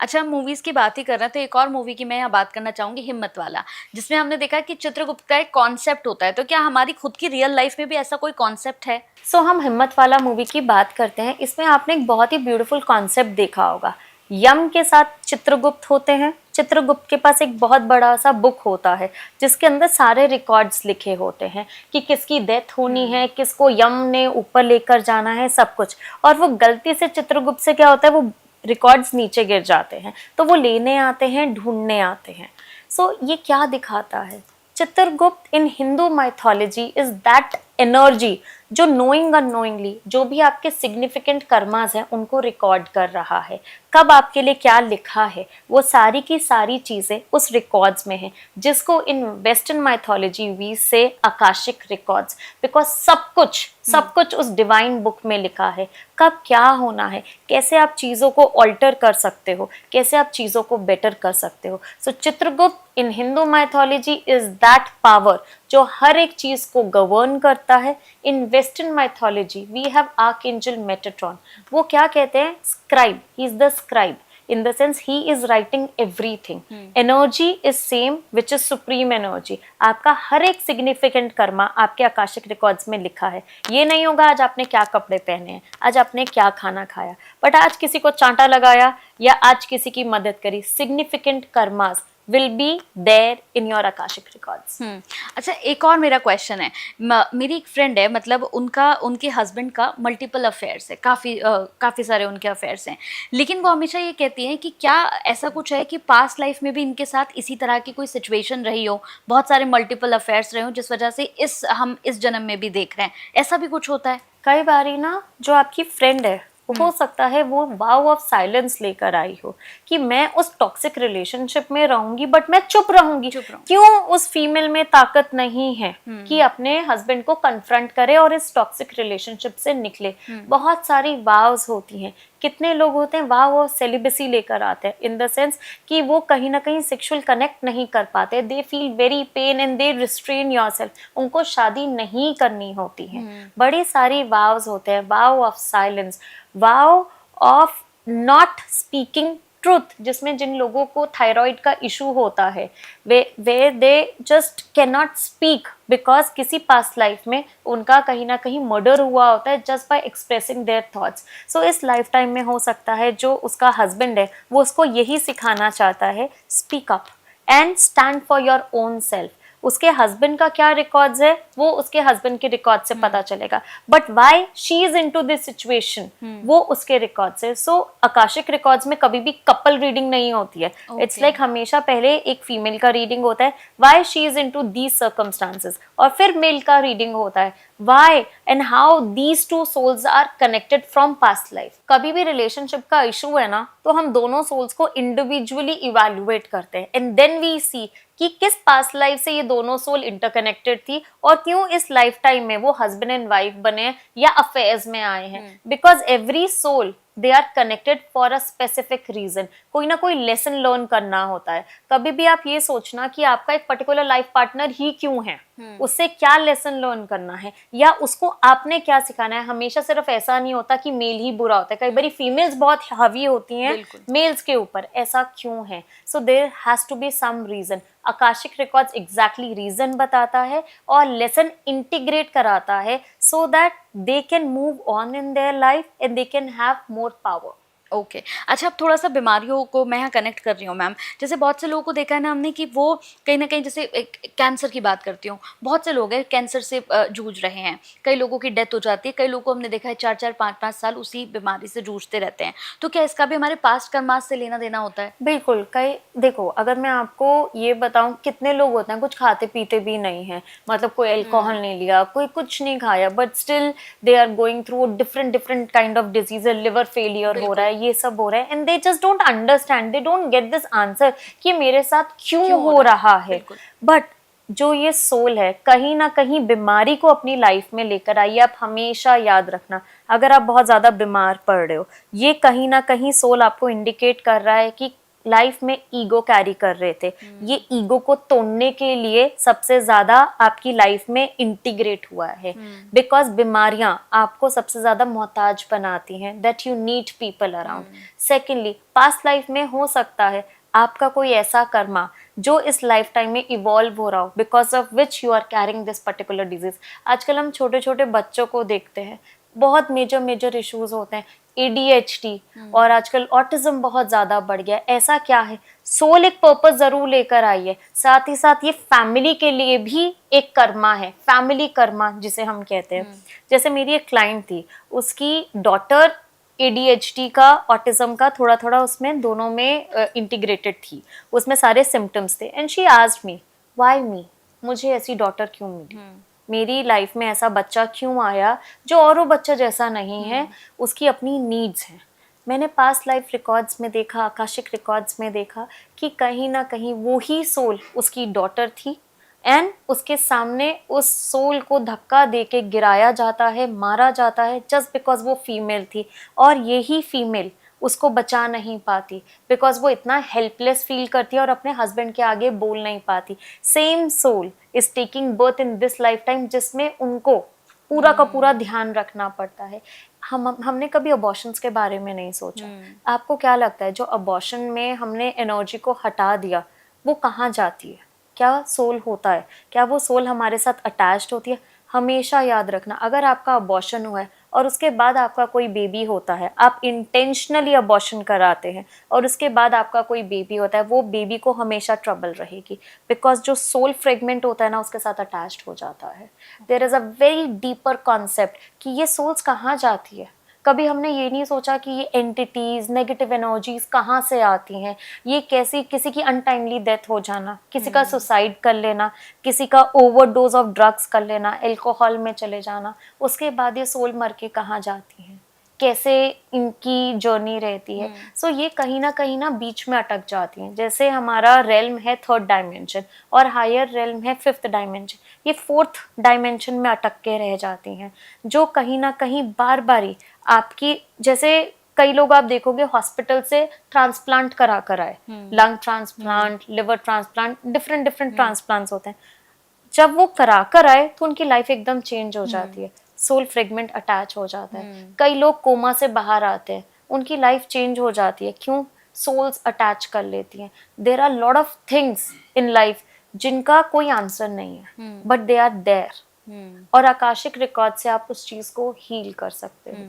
अच्छा, मूवीज की बात ही कर रहे हैं तो एक और मूवी की मैं यहाँ बात करना चाहूंगी, हिम्मत वाला, जिसमें हमने देखा कि चित्रगुप्त का एक कॉन्सेप्ट होता है। तो क्या हमारी खुद की रियल लाइफ में भी ऐसा कोई कॉन्सेप्ट है? हम हिम्मत वाला मूवी की बात करते हैं। इसमें आपने एक बहुत ही ब्यूटीफुल कॉन्सेप्ट देखा होगा। यम के साथ चित्रगुप्त होते हैं। चित्रगुप्त के पास एक बहुत बड़ा सा बुक होता है जिसके अंदर सारे रिकॉर्ड्स लिखे होते हैं कि किसकी डेथ होनी है, किसको यम ने ऊपर लेकर जाना है, सब कुछ। और वो गलती से चित्रगुप्त से क्या होता है, वो रिकॉर्ड्स नीचे गिर जाते हैं, तो वो लेने आते हैं, ढूंढने आते हैं। ये क्या दिखाता है? Chitragupta in Hindu mythology is that energy जो नोइंग अननोइंगली जो भी आपके सिग्निफिकेंट कर्मास हैं उनको रिकॉर्ड कर रहा है। कब आपके लिए क्या लिखा है, वो सारी की सारी चीजें उस रिकॉर्ड्स में है, जिसको इन वेस्टर्न माइथोलॉजी वी से आकाशिक रिकॉर्ड्स। बिकॉज सब कुछ उस डिवाइन बुक में लिखा है। कब क्या होना है, कैसे आप चीजों को ऑल्टर कर सकते हो, कैसे आप चीजों को बेटर कर सकते हो। Chitragupta in Hindu mythology is that power जो हर एक चीज को गवर्न करता है। In western mythology we have archangel Metatron. वो क्या कहते हैं? Scribe. He is the scribe in the sense he is writing everything. Energy is same which is supreme energy. आपका हर एक significant कर्मा आपके आकाशिक रिकॉर्ड्स में लिखा है। ये नहीं होगा आज आपने क्या कपड़े पहने हैं, आज आपने क्या खाना खाया, बट आज किसी को चांटा लगाया या आज किसी की मदद करी, significant karmas will be there in your akashic records. अच्छा, एक और मेरा क्वेश्चन है। मेरी एक फ्रेंड है, मतलब उनके हस्बैंड का मल्टीपल अफेयर्स है, काफ़ी सारे उनके अफेयर्स हैं, लेकिन वो हमेशा ये कहती हैं कि क्या ऐसा कुछ है कि पास्ट लाइफ में भी इनके साथ इसी तरह की कोई सिचुएशन रही हो, बहुत सारे मल्टीपल अफेयर्स रहे हो, जिस वजह से हम इस जन्म में भी देख रहे हैं, ऐसा भी कुछ होता है? कई बारी ना जो आपकी फ्रेंड है हो सकता है वो वाव ऑफ साइलेंस लेकर आई हो कि मैं उस टॉक्सिक रिलेशनशिप में रहूंगी बट मैं चुप रहूंगी। क्यों उस फीमेल में ताकत नहीं है कि अपने हस्बैंड को कन्फ्रंट करे और इस टॉक्सिक रिलेशनशिप से निकले? बहुत सारी वाव्स होती हैं। कितने लोग होते हैं वाव और सेलिबेसी लेकर आते हैं, इन द सेंस कि वो कहीं ना कहीं सेक्सुअल कनेक्ट नहीं कर पाते, they feel very pain and they restrain yourself, उनको शादी नहीं करनी होती है। बड़ी सारी वाव्स होते हैं, vow of silence, vow of not speaking truth, जिसमें जिन लोगों को थायराइड का इशू होता है वे they just can not speak because किसी पास्ट लाइफ में उनका कहीं ना कहीं मर्डर हुआ होता है just by expressing their thoughts. इस लाइफ टाइम में हो सकता है जो उसका हस्बैंड है वो उसको यही सिखाना चाहता है, speak up and stand for your own self. उसके हस्बैंड का क्या रिकॉर्ड्स है वो उसके हस्बैंड के रिकॉर्ड से पता चलेगा, but why she is into this situation वो उसके रिकॉर्ड से। आकाशिक रिकॉर्ड्स में कभी भी कपल रीडिंग नहीं होती है। इट्स लाइक हमेशा पहले एक फीमेल का रीडिंग होता है, why she is into these circumstances, और फिर मेल का रीडिंग होता है, why and how these two souls are connected from past life. कभी भी रिलेशनशिप का इशू है ना तो हम दोनों सोल्स को इंडिविजुअली इवैल्यूएट करते हैं एंड देन वी सी कि किस पास्ट लाइफ से ये दोनों सोल इंटरकनेक्टेड थी और क्यों इस लाइफ टाइम में वो हस्बैंड एंड वाइफ बने या अफेयर्स में आए हैं। Because every soul they are connected for a specific reason. कोई ना कोई लेसन लर्न करना होता है। कभी भी आप ये सोचना कि आपका एक पर्टिकुलर लाइफ पार्टनर ही क्यों है, उससे क्या लेसन लर्न करना है या उसको आपने क्या सिखाना है। हमेशा सिर्फ ऐसा नहीं होता कि मेल ही बुरा होता है, कई बार फीमेल्स बहुत हावी होती हैं मेल्स के ऊपर, ऐसा क्यों है? So there has to be some reason. Akashic records exactly reason बताता है और लेसन इंटीग्रेट कराता है so that they can move on in their life and they can have more power. Okay अच्छा, अब थोड़ा सा बीमारियों को मैं यहाँ कनेक्ट कर रही हूँ मैम। जैसे बहुत से लोगों को देखा है ना हमने कि वो कहीं ना कहीं, जैसे एक कैंसर की बात करती हूँ, बहुत से लोग हैं कैंसर से जूझ रहे हैं, कई लोगों की डेथ हो जाती है, कई लोगों को हमने देखा है 4-4 5-5 साल उसी बीमारी से जूझते रहते हैं। तो क्या इसका भी हमारे पास्ट कर्मास से लेना देना होता है? बिल्कुल। कई देखो, अगर मैं आपको ये बताऊं, कितने लोग होते हैं कुछ खाते पीते भी नहीं है, मतलब कोई अल्कोहल नहीं लिया, कोई कुछ नहीं खाया, but still they are going through different different kind of disease, liver failure हो रहा है, ये सब हो रहा है, and they just don't understand, they don't get this answer कि मेरे साथ क्यों हो रहा है। बट जो ये सोल है, कहीं ना कहीं बीमारी को अपनी लाइफ में लेकर आइए। आप हमेशा याद रखना, अगर आप बहुत ज्यादा बीमार पड़ रहे हो, ये कहीं ना कहीं सोल आपको इंडिकेट कर रहा है कि लाइफ में ईगो कैरी कर रहे थे, ये ईगो को तोड़ने के लिए सबसे ज्यादा आपकी लाइफ में इंटीग्रेट हुआ है। बिकॉज बीमारियां आपको सबसे ज्यादा मोहताज बनाती हैं, that you need people around. Secondly, past life में हो सकता है आपका कोई ऐसा कर्मा जो इस लाइफ टाइम में इवॉल्व हो रहा हो, because of which you are carrying this particular disease. आजकल हम छोटे छोटे बच्चों को देखते हैं, बहुत मेजर मेजर इश्यूज होते हैं, ADHD, और आजकल ऑटिज्म बहुत ज्यादा बढ़ गया। ऐसा क्या है? सोल एक पर्पस जरूर लेकर आई है, साथ ही साथ ये फैमिली के लिए भी एक कर्मा है, फैमिली कर्मा जिसे हम कहते हैं। जैसे मेरी एक क्लाइंट थी, उसकी डॉटर ADHD का, ऑटिज्म का थोड़ा थोड़ा उसमें दोनों में इंटीग्रेटेड थी, उसमें सारे सिम्टम्स थे, and she asked me why मी, मुझे ऐसी डॉटर क्यों मिली, मेरी लाइफ में ऐसा बच्चा क्यों आया जो औरों बच्चा जैसा नहीं है, उसकी अपनी नीड्स हैं। मैंने पास्ट लाइफ रिकॉर्ड्स में देखा, आकाशिक रिकॉर्ड्स में देखा कि कहीं ना कहीं वो ही सोल उसकी डॉटर थी, एंड उसके सामने उस सोल को धक्का देके गिराया जाता है, मारा जाता है, जस्ट बिकॉज वो फीमेल थी। और यही फीमेल उसको बचा नहीं पाती, बिकॉज वो इतना हेल्पलेस फील करती है और अपने हस्बैंड के आगे बोल नहीं पाती। Same soul is taking birth in this life time, जिसमें उनको पूरा का पूरा ध्यान रखना पड़ता है। हमने कभी अबॉर्शंस के बारे में नहीं सोचा। आपको क्या लगता है, जो अबॉर्शन में हमने एनर्जी को हटा दिया, वो कहाँ जाती है? क्या सोल होता है? क्या वो सोल हमारे साथ अटैच्ड होती है? हमेशा याद रखना, अगर आपका अबॉर्शन हुआ है और उसके बाद आपका कोई बेबी होता है, आप इंटेंशनली अबॉर्शन कराते हैं और उसके बाद आपका कोई बेबी होता है, वो बेबी को हमेशा ट्रबल रहेगी, बिकॉज जो सोल फ्रेगमेंट होता है ना, उसके साथ अटैच्ड हो जाता है। There is a very deeper concept कि ये सोल्स कहाँ जाती है। कभी हमने ये नहीं सोचा कि ये एंटिटीज, नेगेटिव एनर्जीज कहाँ से आती हैं, ये कैसी, किसी की अनटाइमली डेथ हो जाना, किसी का सुसाइड कर लेना, किसी का ओवरडोज ऑफ ड्रग्स कर लेना, अल्कोहल में चले जाना, उसके बाद ये सोल मर के कहाँ जाती हैं, कैसे इनकी जर्नी रहती है। सो ये कहीं ना बीच में अटक जाती हैं। जैसे हमारा रेल्म है 3rd डायमेंशन और हायर रेल्म है 5th डायमेंशन, ये 4th डायमेंशन में अटक के रह जाती हैं, जो कहीं ना कहीं बार बारी आपकी, जैसे कई लोग आप देखोगे हॉस्पिटल से ट्रांसप्लांट करा कर आए, lung transplant, liver transplant, different different transplants होते हैं। जब वो करा कर आए तो उनकी लाइफ एकदम चेंज हो जाती है, सोल फ्रेगमेंट अटैच हो जाता है। कई लोग कोमा से बाहर आते हैं, उनकी लाइफ चेंज हो जाती है, क्यों? सोल्स अटैच कर लेती हैं। There are lot of things in life जिनका कोई आंसर नहीं है, बट दे आर देयर, और आकाशिक रिकॉर्ड से आप उस चीज को हील कर सकते हो।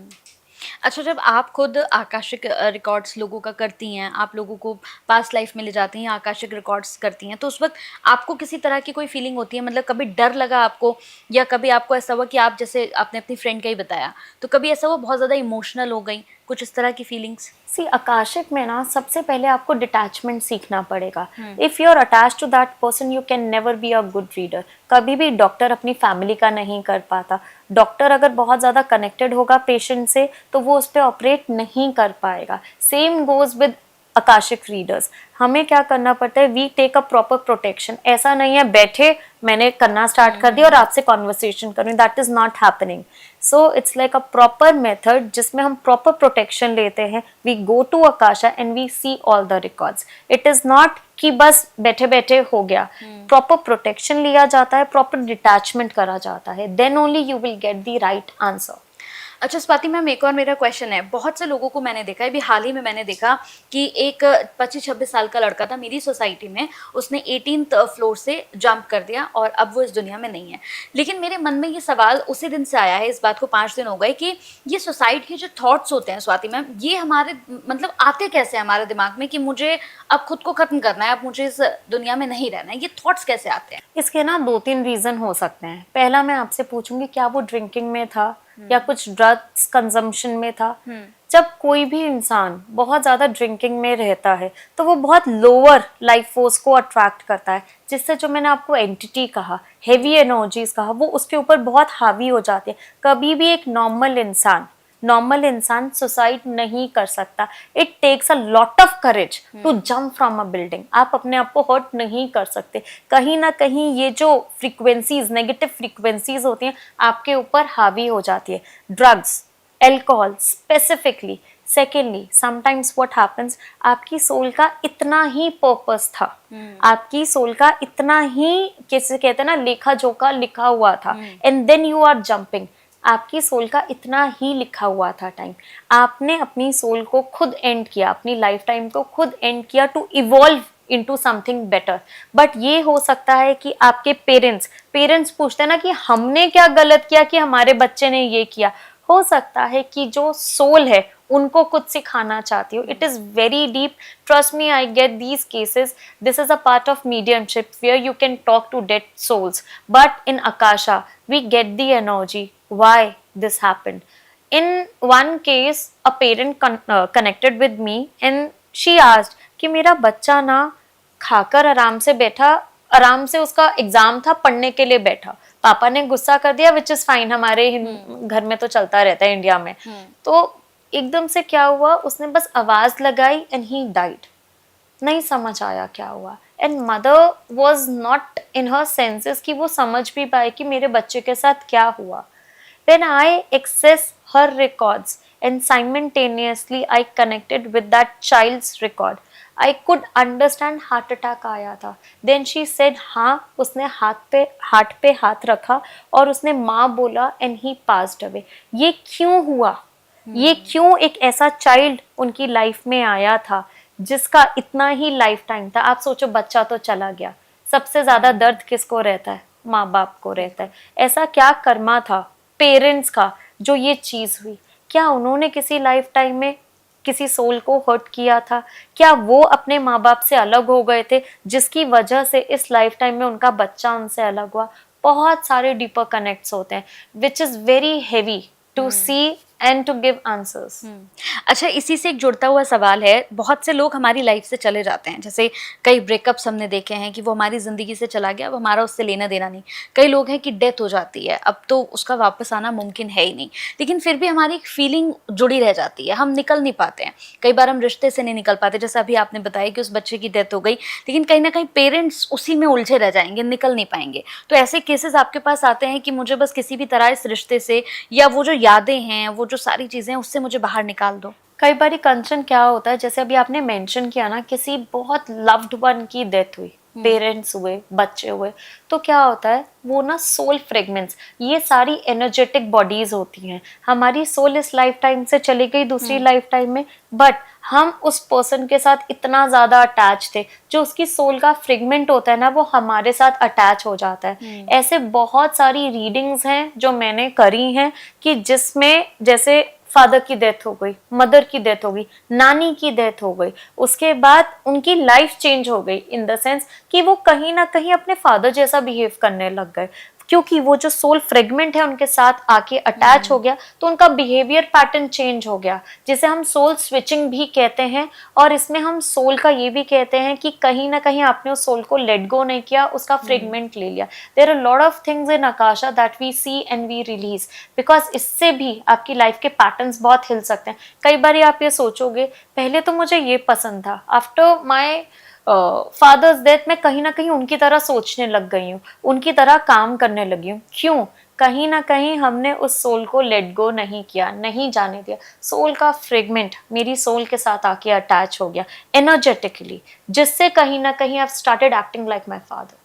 अच्छा, जब आप खुद आकाशिक रिकॉर्ड्स लोगों का करती हैं, आप लोगों को पास्ट लाइफ में ले जाती हैं, आकाशिक रिकॉर्ड्स करती हैं, तो उस वक्त आपको किसी तरह की कोई फीलिंग होती है? मतलब कभी डर लगा आपको, या कभी आपको ऐसा हुआ कि आप, जैसे आपने अपनी फ्रेंड का ही बताया, तो कभी ऐसा हुआ बहुत ज़्यादा इमोशनल हो गई, कुछ इस तरह की फीलिंग्स? सी, आकाशिक में ना सबसे पहले आपको डिटैचमेंट सीखना पड़ेगा। If you are attached to that person, you can never be a good reader. कभी भी डॉक्टर अपनी फैमिली का नहीं कर पाता। डॉक्टर अगर बहुत ज़्यादा कनेक्टेड होगा पेशेंट से, तो वो उस पर ऑपरेट नहीं कर पाएगा। Same goes with Akashic readers. हमें क्या करना पड़ता है, we take a proper protection. ऐसा नहीं है बैठे मैंने करना स्टार्ट कर दिया और आपसे कॉन्वर्सेशन करूँ, that is not happening. So it's like a proper method जिसमें हम प्रॉपर प्रोटेक्शन लेते हैं। We go to Akasha and we see all the records. It is not कि बस बैठे बैठे हो गया, प्रॉपर प्रोटेक्शन लिया जाता है, प्रॉपर डिटैचमेंट करा जाता है, then only you will get the right answer. अच्छा स्वाति मैम, एक और मेरा क्वेश्चन है। बहुत से लोगों को मैंने देखा है, अभी हाल ही में मैंने देखा कि एक 25-26 साल का लड़का था मेरी सोसाइटी में, उसने 18th फ्लोर से जंप कर दिया और अब वो इस दुनिया में नहीं है। लेकिन मेरे मन में ये सवाल उसी दिन से आया है, इस बात को 5 दिन हो गए, कि ये सुसाइड के जो थॉट्स होते हैं स्वाति मैम, ये हमारे मतलब आते कैसे हैं हमारे दिमाग में कि मुझे अब खुद को खत्म करना है, अब मुझे इस दुनिया में नहीं रहना है, ये थॉट्स कैसे आते हैं? इसके ना 2-3 रीजन हो सकते हैं। पहला, मैं आपसे पूछूंगी क्या वो ड्रिंकिंग में था या कुछ ड्रग्स कंजम्पशन में था। जब कोई भी इंसान बहुत ज्यादा ड्रिंकिंग में रहता है तो वो बहुत लोअर लाइफ फोर्स को अट्रैक्ट करता है, जिससे जो मैंने आपको एंटिटी कहा, हेवी एनर्जीज कहा, वो उसके ऊपर बहुत हावी हो जाती है। कभी भी एक नॉर्मल इंसान सुसाइड नहीं कर सकता। It takes a lot of courage to jump from a building. आप अपने आप को हर्ट नहीं कर सकते। कहीं ना कहीं ये जो फ्रीक्वेंसीज, नेगेटिव फ्रीक्वेंसीज होती हैं, आपके ऊपर हावी हो जाती है। Drugs, alcohol specifically. Secondly, sometimes what happens, आपकी सोल का इतना ही पर्पस था, आपकी सोल का इतना ही, किसे कहते हैं ना, लेखा जोखा लिखा हुआ था, and then you are jumping. आपकी सोल का इतना ही लिखा हुआ था टाइम, आपने अपनी सोल को खुद एंड किया, अपनी लाइफ टाइम को खुद एंड किया to evolve into something better. But ये हो सकता है कि आपके पेरेंट्स पूछते हैं ना कि हमने क्या गलत किया कि हमारे बच्चे ने ये किया। हो सकता है कि जो सोल है उनको कुछ सिखाना चाहती हो। It is very deep, trust me, I get these cases. This is a part of mediumship where you can talk to dead souls, but in akasha we get the energy why this happened. In one case, a parent connected with me and she asked कि मेरा बच्चा ना खाकर आराम से उसका एग्जाम था, पढ़ने के लिए बैठा, पापा ने गुस्सा कर दिया, विच इज फाइन, हमारे घर में तो चलता रहता है इंडिया में। तो एकदम से क्या हुआ, उसने बस आवाज लगाई एंड ही डाइड। नहीं समझ आया क्या हुआ, and mother was not in her senses कि वो समझ भी पाए कि मेरे बच्चे के साथ क्या हुआ। When I access her records and simultaneously I connected with that child's record, I could understand heart attack आया था। Then she said हाँ, उसने हार्ट पे हाथ रखा और उसने माँ बोला and he passed away। ये क्यों हुआ? ये क्यों एक ऐसा चाइल्ड उनकी लाइफ में आया था जिसका इतना ही लाइफ टाइम था? आप सोचो, बच्चा तो चला गया, सबसे ज्यादा दर्द किसको रहता है? माँ बाप को रहता है। ऐसा क्या कर्मा था पेरेंट्स का जो ये चीज हुई? क्या उन्होंने किसी लाइफ टाइम में किसी सोल को हर्ट किया था? क्या वो अपने माँ बाप से अलग हो गए थे जिसकी वजह से इस लाइफ टाइम में उनका बच्चा उनसे अलग हुआ? बहुत सारे डीपर कनेक्ट्स होते हैं which is very heavy to see and to give answers. अच्छा, इसी से एक जुड़ता हुआ सवाल है, बहुत से लोग हमारी लाइफ से चले जाते हैं, जैसे कई ब्रेकअप्स हमने देखे हैं कि वो हमारी ज़िंदगी से चला गया, अब हमारा उससे लेना देना नहीं। कई लोग हैं कि डेथ हो जाती है, अब तो उसका वापस आना मुमकिन है ही नहीं, लेकिन फिर भी हमारी एक फीलिंग जुड़ी रह जाती है, हम निकल नहीं पाते हैं। कई बार हम रिश्ते से नहीं निकल पाते, जैसे अभी आपने बताया कि उस बच्चे की डेथ हो गई, लेकिन कहीं ना कहीं पेरेंट्स उसी में उलझे रह जाएंगे, निकल नहीं पाएंगे। तो ऐसे केसेस आपके पास आते हैं कि मुझे बस किसी भी तरह इस रिश्ते से, या वो जो यादें हैं, वो जो सारी चीज़ें, उससे मुझे बाहर निकाल दो। कई बार कंसर्न क्या होता है, जैसे अभी आपने मेंशन किया ना, किसी बहुत लव्ड वन की डेथ हुई, पेरेंट्स हुए, बच्चे हुए, तो क्या होता है, वो ना सोल फ्रेगमेंट्स, ये सारी एनर्जेटिक बॉडीज होती हैं। हमारी सोल इस लाइफ टाइम से चली गई दूसरी लाइफ टाइम में, बट हम उस पर्सन के साथ इतना ज्यादा अटैच थे, जो उसकी सोल का फ्रेगमेंट होता है ना, वो हमारे साथ अटैच हो जाता है। ऐसे बहुत सारी रीडिंग्स हैं जो मैंने करी हैं कि जिसमें जैसे फादर की डेथ हो गई, मदर की डेथ हो गई, नानी की डेथ हो गई, उसके बाद उनकी लाइफ चेंज हो गई इन द सेंस कि वो कहीं ना कहीं अपने फादर जैसा बिहेव करने लग गए, क्योंकि वो जो सोल फ्रेगमेंट है उनके साथ आके अटैच हो गया, तो उनका बिहेवियर पैटर्न चेंज हो गया, जिसे हम सोल स्विचिंग भी कहते हैं। और इसमें हम सोल का ये भी कहते हैं कि कहीं ना कहीं आपने उस सोल को लेट गो नहीं किया, उसका फ्रेगमेंट ले लिया। There are lot of things in Akasha that we see and we release, because इससे भी आपकी लाइफ के पैटर्न्स बहुत हिल सकते हैं। कई बार आप ये सोचोगे, पहले तो मुझे ये पसंद था, आफ्टर माई फादर्स डेथ मैं कहीं ना कहीं उनकी तरह सोचने लग गई हूँ, उनकी तरह काम करने लगी हूँ। क्यों? कहीं ना कहीं हमने उस सोल को लेट गो नहीं किया, नहीं जाने दिया। सोल का फ्रेगमेंट मेरी सोल के साथ आके अटैच हो गया एनर्जेटिकली, जिससे कहीं ना कहीं I started acting like my father.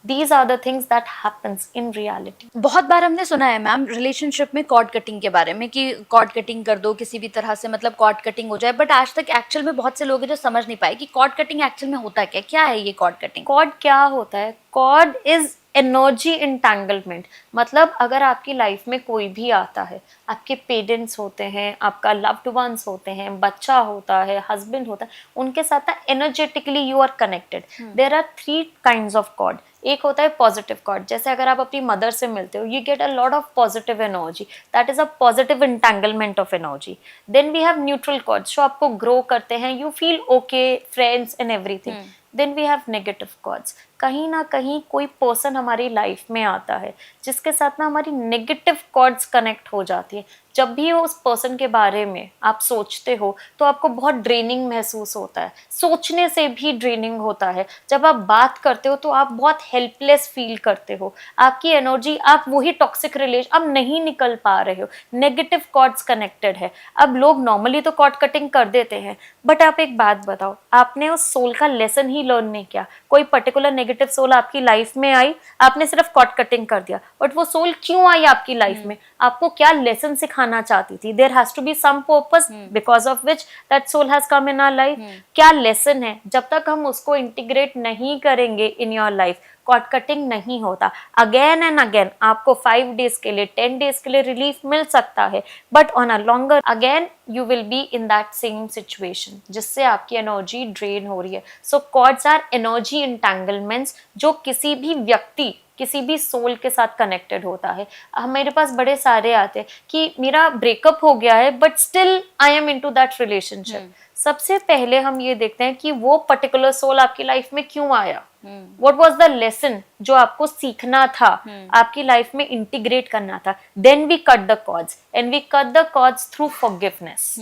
These are the things that happens in reality. बहुत बार हमने सुना है मैम रिलेशनशिप में कॉर्ड कटिंग के बारे में कि कॉर्ड कटिंग कर दो किसी भी तरह से, मतलब कॉर्ड कटिंग हो जाए, बट आज तक एक्चुअल में बहुत से लोग हैं जो समझ नहीं पाए कि कॉर्ड कटिंग एक्चुअल में होता क्या, क्या है ये कॉर्ड कटिंग? कॉर्ड क्या होता है? Cord is energy entanglement. मतलब अगर आपकी लाइफ में कोई भी आता है, आपके पेरेंट्स होते हैं, आपका लव्ड वंस होते हैं, बच्चा होता है, हस्बैंड होता है, उनके साथ ना energetically you are connected. There are 3 kinds of cord. एक होता है पॉजिटिव कॉर्ड, जैसे अगर आप अपनी मदर से मिलते हो, you get a lot of positive energy, that is a positive entanglement of energy. Then we have neutral cords जो आपको ग्रो करते हैं, you feel okay, friends and everything. Then we have negative cords. कहीं ना कहीं कोई पर्सन हमारी लाइफ में आता है जिसके साथ ना हमारी नेगेटिव कॉर्ड्स कनेक्ट हो जाती है। जब भी उस पर्सन के बारे में आप सोचते हो तो आपको बहुत ड्रेनिंग महसूस होता है, सोचने से भी ड्रेनिंग होता है। जब आप बात करते हो तो आप बहुत हेल्पलेस फील करते हो, आपकी एनर्जी, आप वही टॉक्सिक रिलेशन, अब नहीं निकल पा रहे हो, नेगेटिव कॉर्ड्स कनेक्टेड है। अब लोग नॉर्मली तो कॉर्ड कटिंग कर देते हैं, बट आप एक बात बताओ, आपने उस सोल का लेसन ही लर्न नहीं किया। कोई पर्टिकुलर नेगेटिव सोल आपकी लाइफ में आई, आपने सिर्फ कॉर्ड कटिंग कर दिया, बट वो सोल क्यों आई आपकी लाइफ में, आपको क्या लेसन सिखाना चाहती थी? There has to be some purpose because of which that soul has come in our life. क्या लेसन है? जब तक हम उसको इंटीग्रेट नहीं करेंगे in your life, cord cutting नहीं होता। अगेन एंड अगेन आपको 5 डेज के लिए, 10 डेज के लिए रिलीफ मिल सकता है, but on a longer again you will be in that same situation जिससे आपकी एनर्जी ड्रेन हो रही है। सो कॉर्ड्स आर एनर्जी इंटैंगलमेंट्स जो किसी भी व्यक्ति, किसी भी सोल के साथ कनेक्टेड होता है। मेरे पास बड़े सारे आते हैं कि मेरा ब्रेकअप हो गया है but still I am into that relationship. सबसे पहले हम ये देखते हैं कि वो पर्टिकुलर सोल आपकी लाइफ में क्यों आया, व्हाट वाज द लेसन जो आपको सीखना था, आपकी लाइफ में इंटीग्रेट करना था। Then we cut the cords and we cut the cords through forgiveness.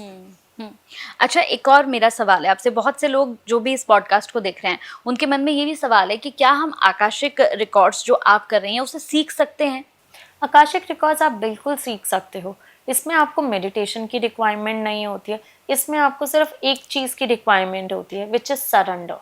अच्छा, एक और मेरा सवाल है आपसे, बहुत से लोग जो भी इस पॉडकास्ट को देख रहे हैं उनके मन में ये भी सवाल है कि क्या हम आकाशिक रिकॉर्ड्स जो आप कर रही हैं उसे सीख सकते हैं? आकाशिक रिकॉर्ड्स आप बिल्कुल सीख सकते हो। इसमें आपको मेडिटेशन की रिक्वायरमेंट नहीं होती है, इसमें आपको सिर्फ एक चीज़ की रिक्वायरमेंट होती है, विच इज़ सरेंडर।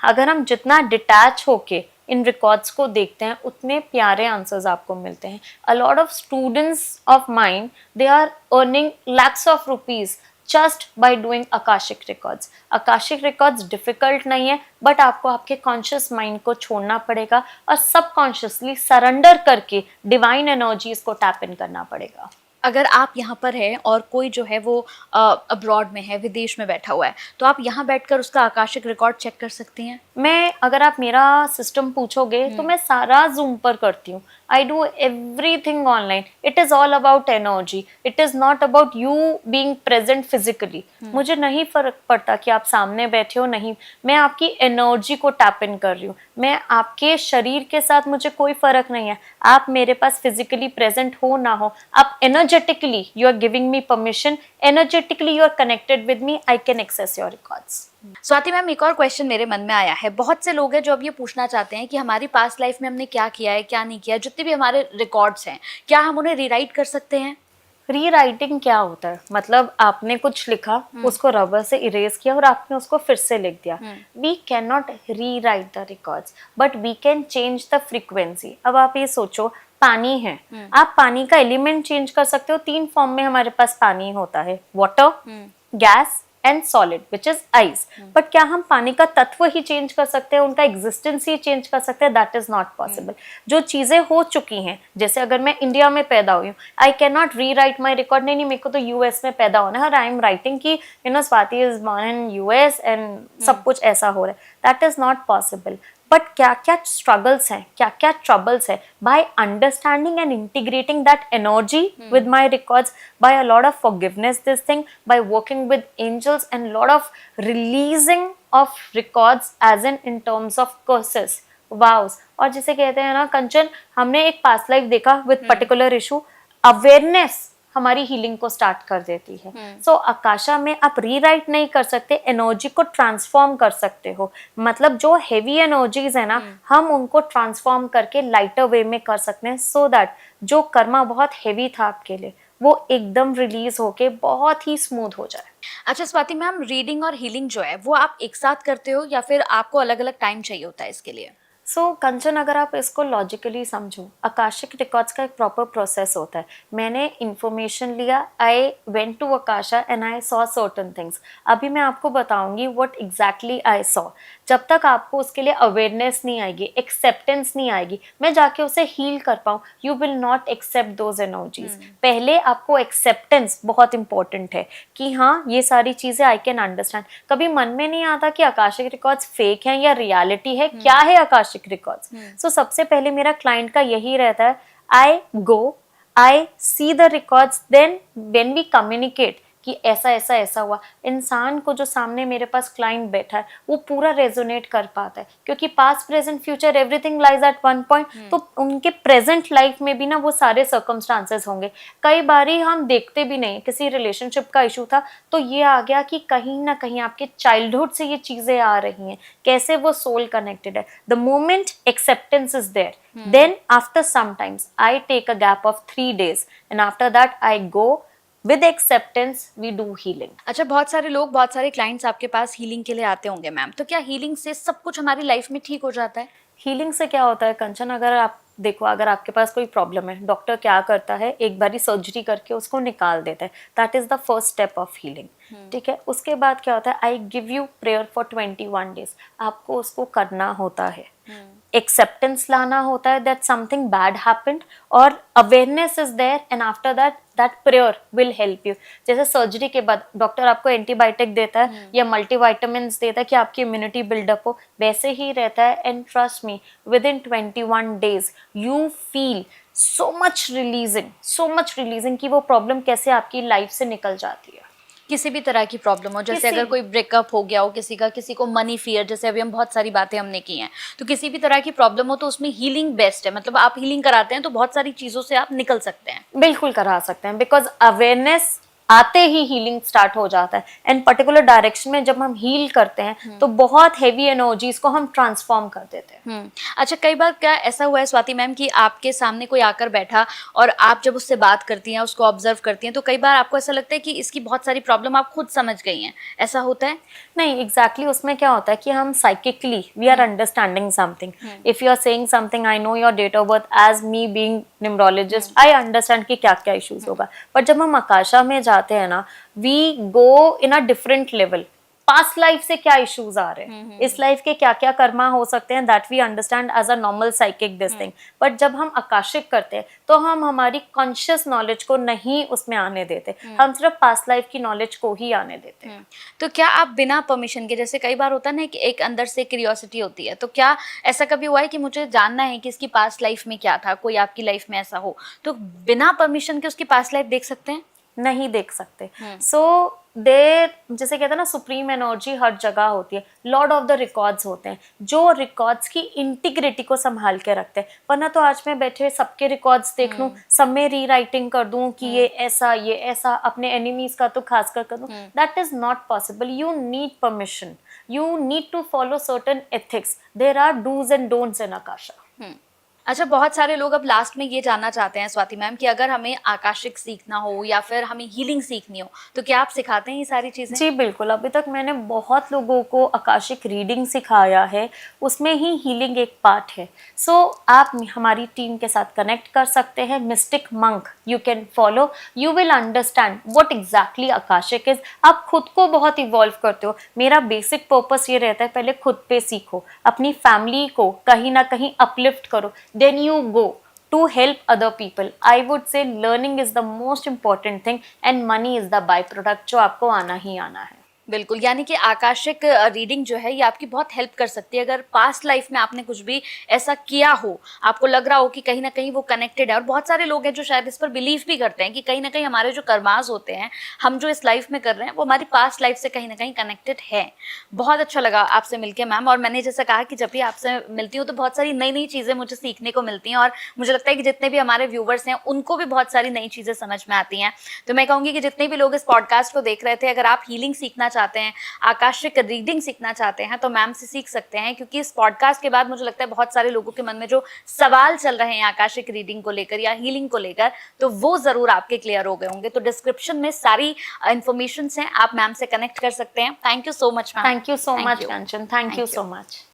अगर हम जितना डिटैच होके इन रिकॉर्ड्स को देखते हैं उतने प्यारे आंसर्स आपको मिलते हैं। A lot of students of mind, they are earning lakhs of rupees just by doing akashic records. Akashic records difficult नहीं है, बट आपको आपके कॉन्शियस माइंड को छोड़ना पड़ेगा और सबकॉन्शियसली सरेंडर करके डिवाइन एनर्जीज को टैप इन करना पड़ेगा। अगर आप यहाँ पर हैं और कोई जो है वो अब्रॉड में है, विदेश में बैठा हुआ है, तो आप यहाँ बैठकर उसका आकाशिक रिकॉर्ड चेक कर सकती हैं? मैं, अगर आप मेरा सिस्टम पूछोगे तो मैं सारा जूम पर करती हूँ। I do everything online. It is all about energy. It is not about you being present physically. मुझे नहीं फर्क पड़ता कि आप सामने बैठे हो, नहीं, मैं आपकी एनर्जी को टैप इन कर रही हूँ। मैं आपके शरीर के साथ, मुझे कोई फर्क नहीं है आप मेरे पास फिजिकली प्रेजेंट हो ना हो, आप energetically you are giving me permission, energetically you are connected with me, I can access your records. Swati ma'am, एक और क्वेश्चन मेरे मन में आया है। बहुत से लोग हैं जो अब ये पूछना चाहते हैं कि हमारी पास्ट लाइफ में हमने क्या किया है, क्या नहीं किया, जितने भी हमारे रिकॉर्ड्स हैं, क्या हम उन्हें रीराइट कर सकते हैं? रीराइटिंग क्या होता है? मतलब आपने कुछ लिखा, उसको रबर से इरेज किया और आपने उसको फिर से लिख दिया। We can not rewrite the records, but we can change the frequency. अब आप ये सोचो, पानी है, आप पानी का एलिमेंट चेंज कर सकते हो। 3 फॉर्म में हमारे पास पानी होता है, water, gas and solid which is ice. But क्या हम पानी का तत्व ही चेंज कर सकते हैं, उनका एग्जिस्टेंस ही चेंज कर सकते हैं? That is not possible. जो चीजें हो चुकी हैं, जैसे अगर मैं इंडिया में पैदा हुई हूँ, आई कैन नॉट री राइट माई रिकॉर्ड। नहीं, मेरे को तो यूएस में पैदा होना है और आई एम राइटिंग कि Swati is born in US and सब कुछ ऐसा हो रहा है। That is not possible. But क्या क्या स्ट्रगल्स हैं, क्या क्या ट्रबल्स है, by understanding and integrating that energy with my records, by a lot of forgiveness this thing, by working with angels and lot of releasing of records as in terms of curses, vows. और जिसे कहते हैं ना कंचन, हमने एक पास्ट लाइफ देखा विद पर्टिकुलर इशू, अवेयरनेस हमारी हीलिंग को स्टार्ट कर देती है। सो आकाशा में आप रीराइट नहीं कर सकते, एनर्जी को ट्रांसफॉर्म कर सकते हो। मतलब जो हेवी एनर्जीज है ना, हम उनको ट्रांसफॉर्म करके लाइटर वे में कर सकते हैं, सो दैट जो कर्मा बहुत हेवी था आपके लिए वो एकदम रिलीज होके बहुत ही स्मूथ हो जाए। अच्छा स्वाति मैम, रीडिंग और हीलिंग जो है वो आप एक साथ करते हो या फिर आपको अलग अलग टाइम चाहिए होता है इसके लिए? कंचन, अगर आप इसको लॉजिकली समझो, आकाशिक रिकॉर्ड्स का एक प्रॉपर प्रोसेस होता है। मैंने इंफॉर्मेशन लिया, I went to Akasha and I saw certain things. अभी मैं आपको बताऊंगी व्हाट एग्जैक्टली आई सॉ। जब तक आपको उसके लिए अवेयरनेस नहीं आएगी, एक्सेप्टेंस नहीं आएगी, मैं जाके उसे हील कर पाऊँ, you will not accept those energies. पहले आपको एक्सेप्टेंस बहुत इंपॉर्टेंट है कि हाँ ये सारी चीजें आई कैन अंडरस्टैंड। कभी मन में नहीं आता कि आकाशिक रिकॉर्ड्स फेक हैं या रियलिटी है, क्या है आकाशिक रिकॉर्ड्स। सो सबसे पहले मेरा क्लाइंट का यही रहता है, I go, I see the records, then when we communicate कि ऐसा ऐसा ऐसा हुआ, इंसान को जो सामने मेरे पास क्लाइंट बैठा है वो पूरा रेजोनेट कर पाता है, क्योंकि past present future everything lies at one point. तो उनके प्रेजेंट लाइफ में भी ना वो सारे सर्कमस्टांसेस होंगे। कई बारी हम देखते भी नहीं, किसी रिलेशनशिप का इशू था तो ये आ गया कि कहीं ना कहीं आपके चाइल्डहुड से ये चीजें आ रही हैं, कैसे वो सोल कनेक्टेड है। The moment acceptance is there, then after sometimes I take a gap of 3 days and after that I go with acceptance, we do healing. अच्छा, बहुत सारे लोग, बहुत सारे क्लाइंट्स आपके पास हीलिंग के लिए आते होंगे मैम, तो क्या हीलिंग से सब कुछ हमारी लाइफ में ठीक हो जाता है? हीलिंग से क्या होता है कंचन, अगर आप देखो, अगर आपके पास कोई प्रॉब्लम है, डॉक्टर क्या करता है, एक बारी सर्जरी करके उसको निकाल देता है। That is the first step of healing. ठीक है, उसके बाद क्या होता है, I give you prayer for 21 days. आपको उसको करना होता है, एक्सेप्टेंस लाना होता है दैट समथिंग बैड हैपेंड, और awareness is there, and after that that prayer will help you. जैसे सर्जरी के बाद डॉक्टर आपको एंटीबायोटिक देता है या मल्टीविटामिन्स देता है कि आपकी इम्यूनिटी बिल्डअप हो, वैसे ही रहता है। And trust me, with in 21 days you feel so much releasing कि वो प्रॉब्लम कैसे आपकी लाइफ से निकल जाती है। किसी भी तरह की प्रॉब्लम हो, जैसे अगर कोई ब्रेकअप हो गया हो किसी को मनी फियर, जैसे अभी हम बहुत सारी बातें हमने की हैं, तो किसी भी तरह की प्रॉब्लम हो तो उसमें हीलिंग बेस्ट है। मतलब आप हीलिंग कराते हैं तो बहुत सारी चीजों से आप निकल सकते हैं। बिल्कुल करा सकते हैं, बिकॉज अवेयरनेस आते ही हीलिंग स्टार्ट हो जाता है। एंड पर्टिकुलर डायरेक्शन में जब हम हील करते हैं तो बहुत हेवी एनर्जीज को हम ट्रांसफॉर्म कर देते हैं। अच्छा, कई बार क्या ऐसा हुआ है स्वाति मैम कि आपके सामने कोई आकर बैठा और आप जब उससे बात करती हैं, उसको ऑब्जर्व करती हैं, तो कई बार आपको ऐसा लगता है कि इसकी बहुत सारी प्रॉब्लम आप खुद समझ गई हैं, ऐसा होता है? नहीं, एग्जैक्टली उसमें क्या होता है कि हम psychically we are understanding something. If you are saying something, I know your date of birth, as me being numerologist I understand कि क्या क्या इश्यूज होगा। बट जब हम आकाशा में जाते हैं ना, we go in a different level. Past life से क्या इश्यूज आ रहे हैं, इस लाइफ के क्या क्या कर्मा हो सकते हैं, that we understand as a normal psychic this thing. But जब हम आकाशिक करते हैं तो हम हमारी कॉन्शियस नॉलेज को नहीं उसमें आने देते, हम सिर्फ पास्ट लाइफ की नॉलेज को ही आने देते हैं। तो क्या आप बिना परमिशन के, जैसे कई बार होता है ना कि एक अंदर से क्यूरियोसिटी होती है, तो क्या ऐसा कभी हुआ है कि मुझे जानना है कि इसकी पास्ट लाइफ में क्या था, कोई आपकी लाइफ में ऐसा हो, तो बिना परमिशन के उसकी पास्ट लाइफ देख सकते हैं? नहीं देख सकते। सो देर, जैसे कहते हैं ना, सुप्रीम एनर्जी हर जगह होती है, लॉर्ड ऑफ द रिकॉर्ड्स होते हैं जो रिकॉर्ड्स की इंटीग्रिटी को संभाल के रखते हैं। वरना तो आज मैं बैठे सबके रिकॉर्ड्स देख लूं, सब में रीराइटिंग कर दूं कि ये ऐसा, अपने एनिमीज का तो खासकर कर दूं, that is not possible. You need permission, you need to follow certain ethics, there are do's and don'ts in Akasha. अच्छा, बहुत सारे लोग अब लास्ट में ये जानना चाहते हैं स्वाति मैम कि अगर हमें आकाशिक सीखना हो या फिर हमें हीलिंग सीखनी हो तो क्या आप सिखाते हैं ये सारी चीजें? जी बिल्कुल, अभी तक मैंने बहुत लोगों को आकाशिक रीडिंग सिखाया है, उसमें ही हीलिंग एक पार्ट है। सो आप हमारी टीम के साथ कनेक्ट कर सकते हैं, mistake monk you can follow, you will understand what exactly Akashic is. आप खुद को बहुत इवॉल्व करते हो। मेरा बेसिक पर्पस ये रहता है, पहले खुद पे सीखो, अपनी फैमिली को कहीं ना कहीं अपलिफ्ट करो, then you go to help other people. I would say learning is the most important thing and money is the byproduct जो आपको आना ही आना है। बिल्कुल, यानी कि आकाशिक रीडिंग जो है ये आपकी बहुत हेल्प कर सकती है अगर पास्ट लाइफ में आपने कुछ भी ऐसा किया हो, आपको लग रहा हो कि कहीं ना कहीं वो कनेक्टेड है। और बहुत सारे लोग हैं जो शायद इस पर बिलीव भी करते हैं कि कहीं ना कहीं हमारे जो कर्मास होते हैं, हम जो इस लाइफ में कर रहे हैं, वो हमारी पास्ट लाइफ से कहीं ना कहीं कनेक्टेड है। बहुत अच्छा लगा आपसे मिलकर मैम, और मैंने जैसा कहा कि जब भी आपसे मिलती हूँ तो बहुत सारी नई नई चीज़ें मुझे सीखने को मिलती हैं, और मुझे लगता है कि जितने भी हमारे व्यूवर्स हैं उनको भी बहुत सारी नई चीज़ें समझ में आती हैं। तो मैं कहूँगी कि जितने भी लोग इस पॉडकास्ट को देख रहे थे, अगर आप हीलिंग सीखना चाहते हैं, आकाशिक रीडिंग सीखना चाहते हैं, तो मैम से सीख सकते हैं, क्योंकि इस पॉडकास्ट के बाद मुझे लगता है बहुत सारे लोगों के मन में जो सवाल चल रहे हैं आकाशिक रीडिंग को लेकर या हीलिंग को लेकर, तो वो जरूर आपके क्लियर हो गए होंगे। तो डिस्क्रिप्शन में सारी इंफॉर्मेशन हैं, आप मैम से कनेक्ट कर सकते हैं। Thank you so much ma'am. Thank you so Thank much you. Kanchan, thank Thank you you. So much.